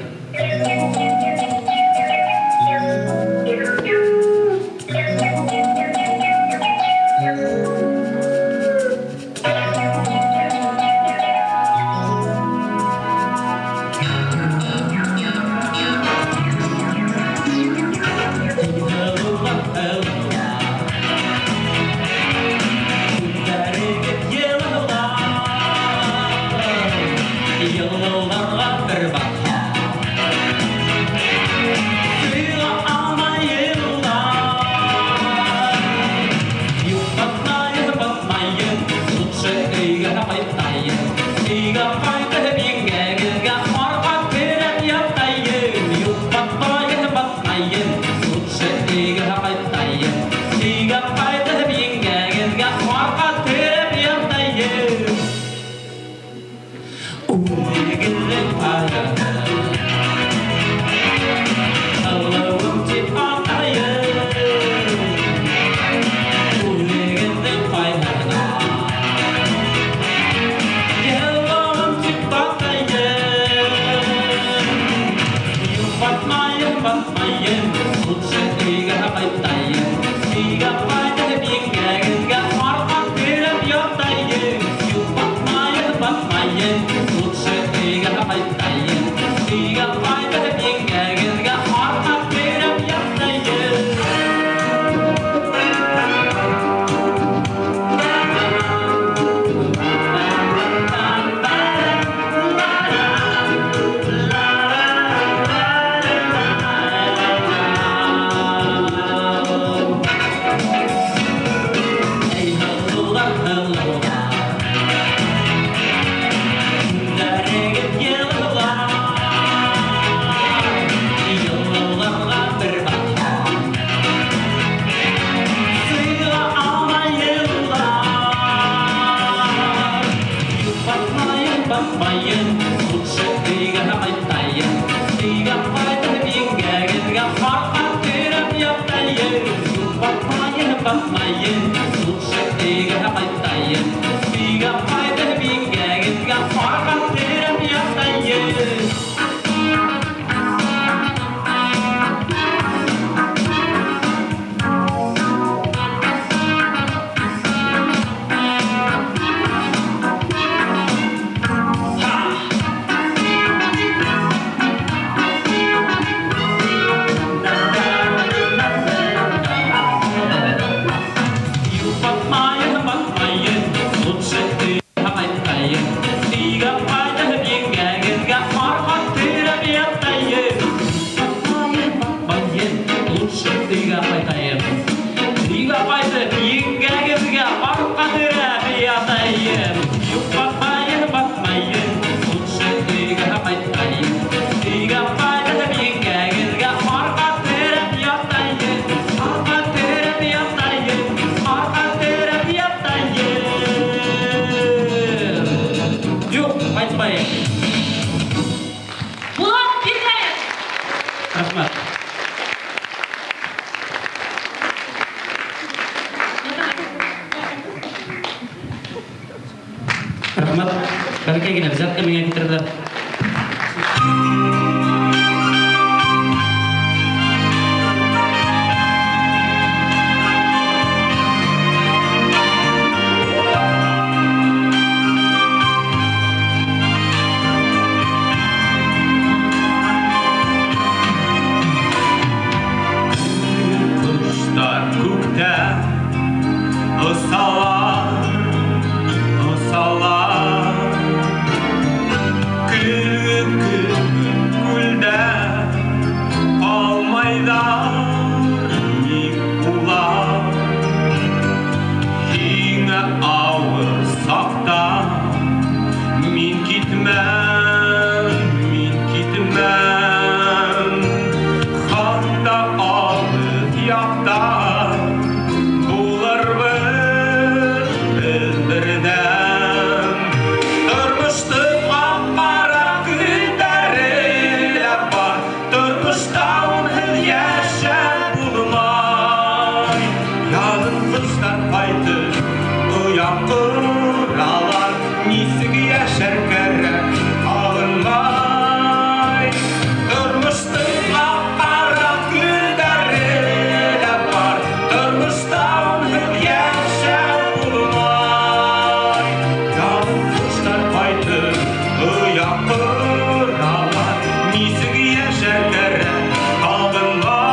[SPEAKER 1] Булат Пиргалин.
[SPEAKER 2] Рахмат. Рахмат. Бәлкәй генә взятка миңа китерделәр.
[SPEAKER 6] Күлдә алмайдар
[SPEAKER 4] ауыр сақта, мен кетмәм, қанда алып яқта, болар бір-бірден. Тұрмышты ақ-қара күндері бар, тұрмышта оңғыл яшәп болмай. Ялғыздар қайтып ұяп құралар, несік яшәр кәрі алынмай. Тұрмышты ақ-қара күндері бар, тұрмышта оңғыл яшәп болмай. Ялғыздар қайтып ұяп құралар, несік яшәр кәрі алынмай.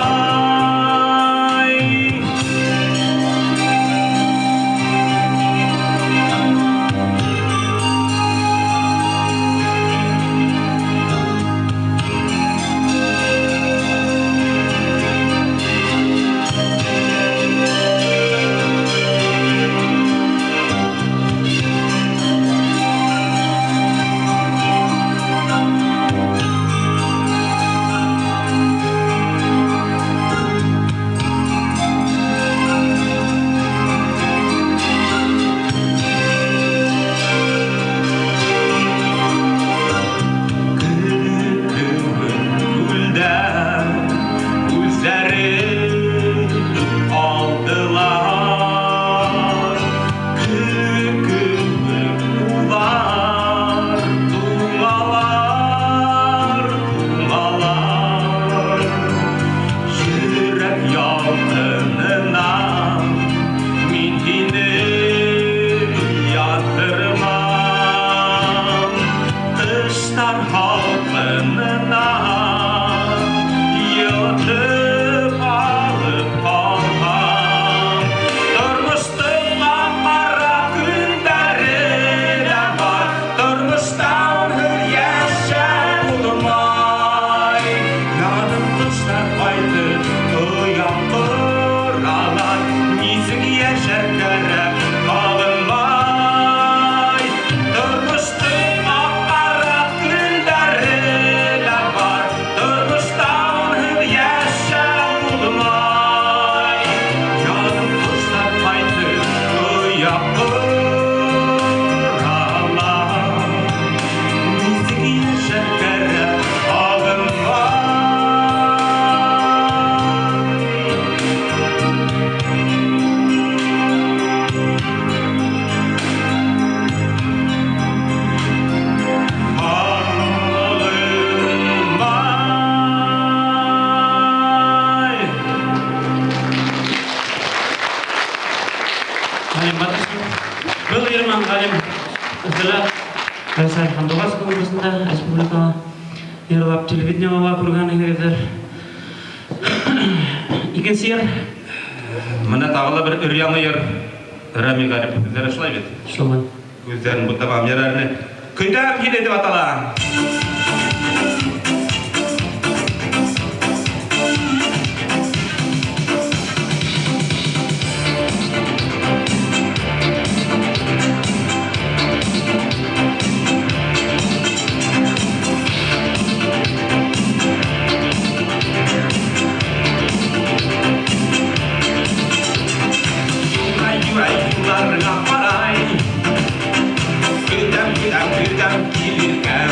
[SPEAKER 2] Был Ерман Галим Ыздыла Райсай Хандуғас конкурсында республикаға ерлап телевидениеға көрген егердер. Икенсе ер?
[SPEAKER 4] Мына тағыла бір үряны ер Рами Гарип көздері шылай бет.
[SPEAKER 2] Шылай.
[SPEAKER 4] Көздерін бұттағам ерәріне күндәм келе деп атала. Yularına paray, güldem güldem güldem gelirken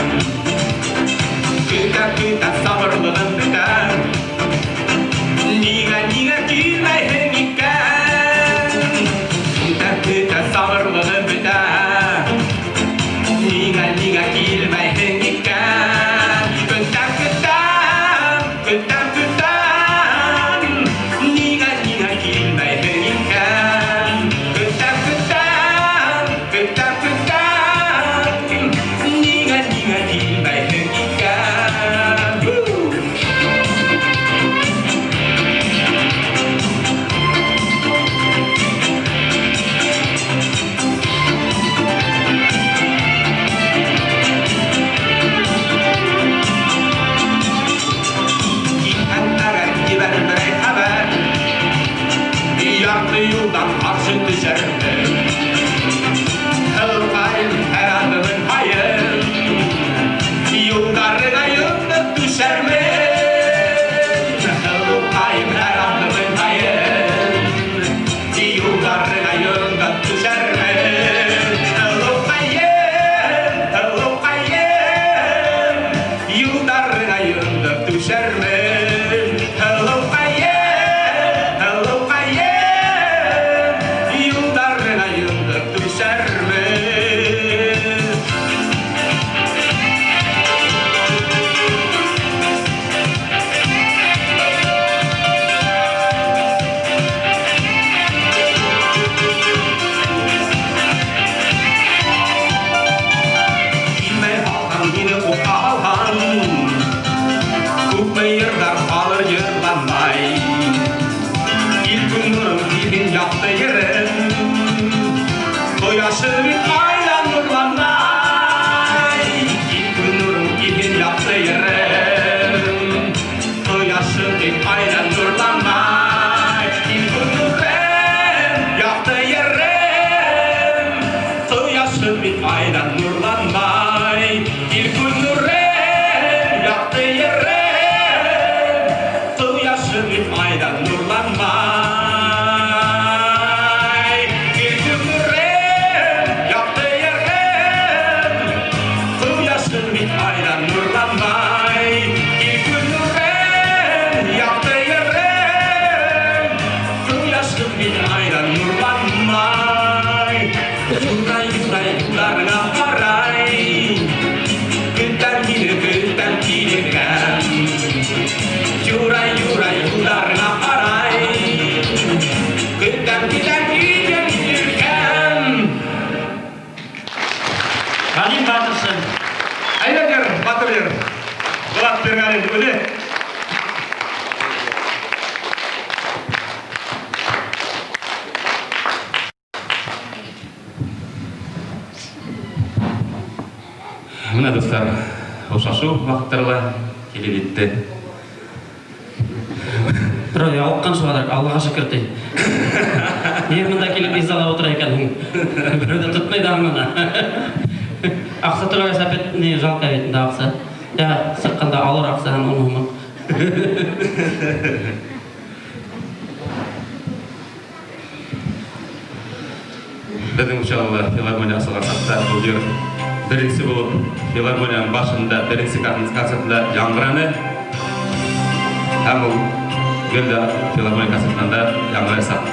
[SPEAKER 6] yaşıl bir aydan nurlanay İlkün nurun gihin yaptı yerim O yaşıl bir aydan nurlanay İlkün nurun yaptı yerim O yaşıl bir aydan nurlanay İlkün nurun yaptı yerim O yaşıl bir aydan nurlanmay İlkün nurun yaptı yerim O yaşıl bir aydan nurlanmay İlkün nurun yaptı yerim O yaşıl bir aydan nurlanmay Yuray yuray yularına haray Günden gelirken Yuray yuray yularına haray Günden gelirken
[SPEAKER 2] Галин Батырсын.
[SPEAKER 3] Айнагер, батыр Булат Пиргалин өле.
[SPEAKER 4] Мына достар, ошашу вакыттарга келип жетти.
[SPEAKER 2] Рой, алыққан шығадар, Аллаға шүкір дей. Не мұнда келіп изала отыра екенің. Біреуді тұтмайды аңына. Ақса тұрға сәпет не жалқа бетінде ақса. Ja, сыққанда алыр ақсаған ұмымын.
[SPEAKER 4] Біздің учалы филармония асылған сақта бұл жер бірінші болып филармонияның башында бірінші концертында жаңғыраны һәм ол гөлді филармония концертында жаңғырай сақ.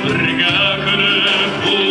[SPEAKER 6] Birga kulib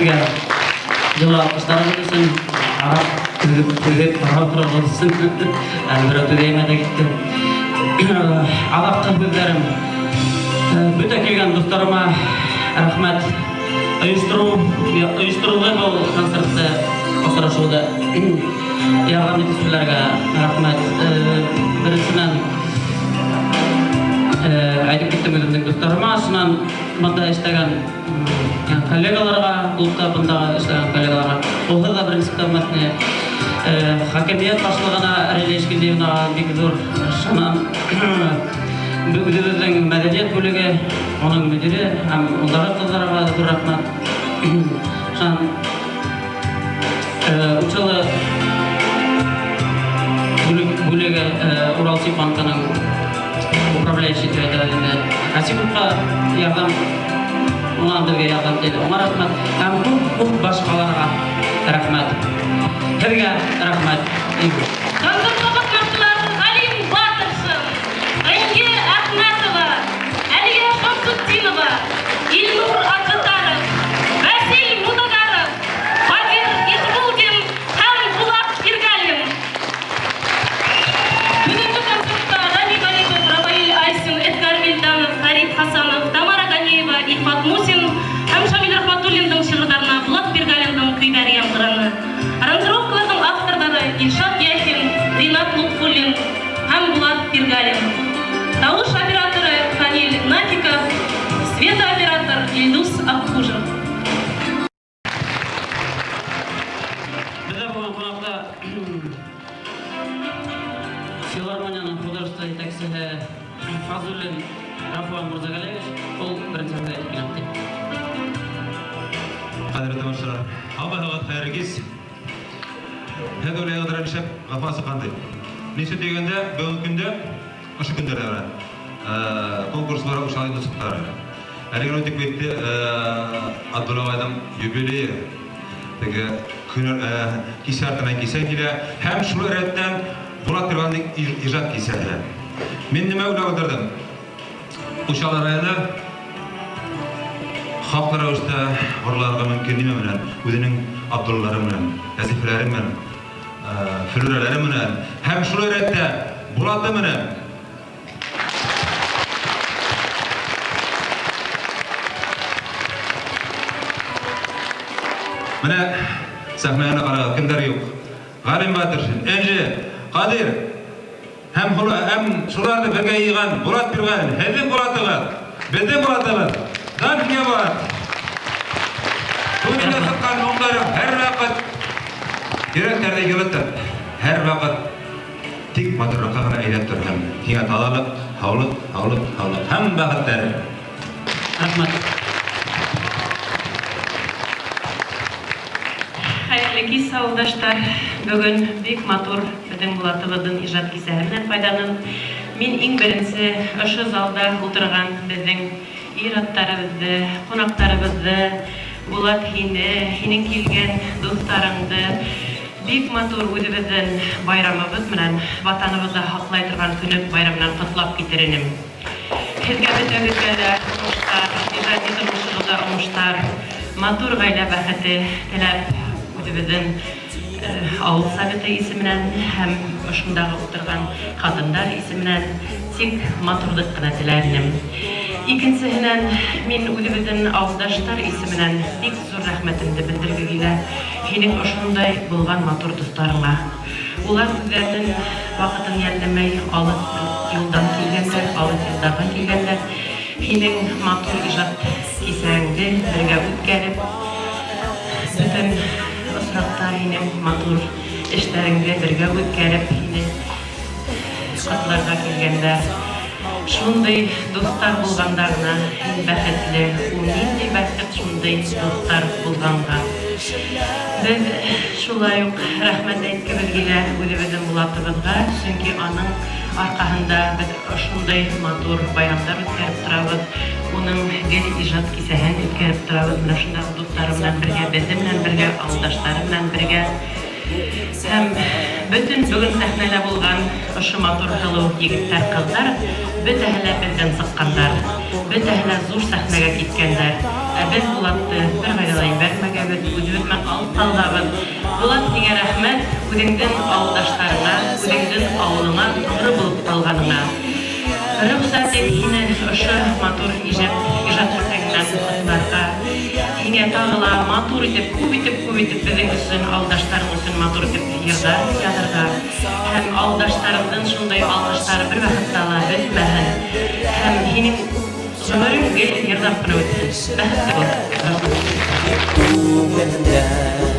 [SPEAKER 2] Sizge жылы алқыштарыңыз үшін арап төгіп бара болсын. Бір өтудейме де кетті. Алақты көздерім. Бүті келген достарыма рахмет. Uyuşturuldu bu konsertte osarışıldı. Yardım etişlerine rahmet. Birisinden aydıp gittim özümdeki dostlarıma. Şundan bunda işlegen kollegalarga, klubda bunda işlegen kollegalarga. Oldu da birinci kıtlamasını hakemiyet başlığına releşkinliğine bir zor. Şundan Büyüklerimizin medeniyet bölüğü, onun müdürü, hem onlara kızlara da rahmet. Şan uçalı bölüğü Uralsi Banka'nın upravляющий direktörüne Asip'e yardım, ona da yardım dedi. Ona rahmet. Hem bu başkalarına rahmet. Herge rahmet.
[SPEAKER 1] İlnur Akıtarov, Vasil Mudadarov, Vadir İzbulgin, hem Булат Пиргалин. Бүгінгі концертта Рами Балипов, Рафаэль Айсин, Эдгар Вильданов, Харит Хасанов, Тамара Ганеева, Ильфат Мусин, hem Шамиль Рахматуллиндың шырдарына Булат Пиргалиндың көйлері яңғыраны. Аранжировкалардың авторлары Ильшат Яхин, Ринат Лутфуллин, hem Булат Пиргалин. Дауыш операторы Фаниль Натиков, светооператор Ильдус Акхужев.
[SPEAKER 2] Бізде болған қонақта филармонияның художество жетекшісі Фазуллин Рафуан Мурзагалиевич, ол бірінші сөзді келіпті.
[SPEAKER 7] Қадірлі тамашалар, абай-хават қайыргіз. Хәдәулі ағдыран шәп ғафасы қандай. Неше дегенде, бүгінгі күнде, ұшы күндері әрі. Конкурс бары ұшалайды сұқтары. Әлеген өтік бетті Абдулағайдың юбилейі. Кесе артынан кесе келі. Әм шұлы әреттен Булат Пиргалиннің ижат кеседі. Мен неме өлі отырдым? Ұшалар әйді Халқлар өсті ғырларға мүмкін неме менен, өзінің Абдуллары менен, әзифелері менен, фүлірелері менен, әм шұлы әреттен Булаты менен Mene sahnene qara kimler yok. Galim Batırşın, Enci, Kadir. Hem şularda birge yığan Булат Пиргалин, hedin Bulat'ı var. Bizden Bulat'ı var. Dan kimge var? Tuğdile sıkkan onları her vakit yüreklerde yılıttır. Her vakit tik matırlıqağına eylettir hem. Kine talalık, havlık. Hem vakitleri.
[SPEAKER 2] Rahmet.
[SPEAKER 8] Hayırlı kis ауылдаштар, бүгін бек матур біздің Булатыбыздың ижат кисәһеннән файданын. Мен иң беренче ошо залда отырған біздің ир-аттарыбызды, қонақтарыбызды, Булат һинең килгән достарыңды бик матур үзебезнең байрамыбыз менән, ватаныбызда хаклай торган көнек байрамынан котлап китеренем. Һезгә бөтәгезгә дә ижади тормышыгызда уңыштар, матур гаилә бәхете теләп Үзебезнең авыл советы исеменнән һәм ошындагы утырган хатындар исеменнән тик матурлык кына теләнем. Икенчесеннән мин үзебезнең авылдаштар исеменнән бик зур рәхмәтемне белдергә килә. Һинең ошондай булган матур дусларыңа. Улар үзләренең вакытын ялламай алып юлдан килгәннәр, алып юлдан килгәннәр. Һинең матур ижат кисәңде бергә үткәреп, бүтән Осракта һинең матур эшләреңдә бергә үткәреп, һине котларга килгәндә, шундый достар булганда гына һин бәхетле, ул нинди бәхет шундый достар булганга. Без шулай ук рәхмәт әйткебез килә үзебезнең Булатыбызга, чөнки аның аркаһында без шундый матур байрамдар үткәреп торабыз. Уның гел ижат кисәһен үткәреп торабыз. Менә шундый достарым белән бергә, безнең белән бергә, авылдашларым белән бергә. Һәм бөтен бүген сәхнәдә булган ошо матур һылыу егеттәр, кызлар бөтәһе лә бездән сыккандар, бөтәһе лә зур сәхнәгә киткәннәр. Ә без Булатты бер гаилә ебәрмәгәбез, үзебез белән алып калгабыз. Булат, сиңа рәхмәт, үзеңдең авылдашларыңа, үзеңдең авылыңа туры булып калганыңа. Рөхсәт ит сине ошо матур иҗат күрсәткәннән кызларга. Сиңа тагыла матур итеп, күп итеп безнең өчен, авылдашларың өчен матур итеп йырдар язарга. Һәм авылдашларыңның шундай алкышлары бер вакытта ла бетмәһен. Һәм һинең гомерең гел йырдап кына үтсен. Бәхетле бул.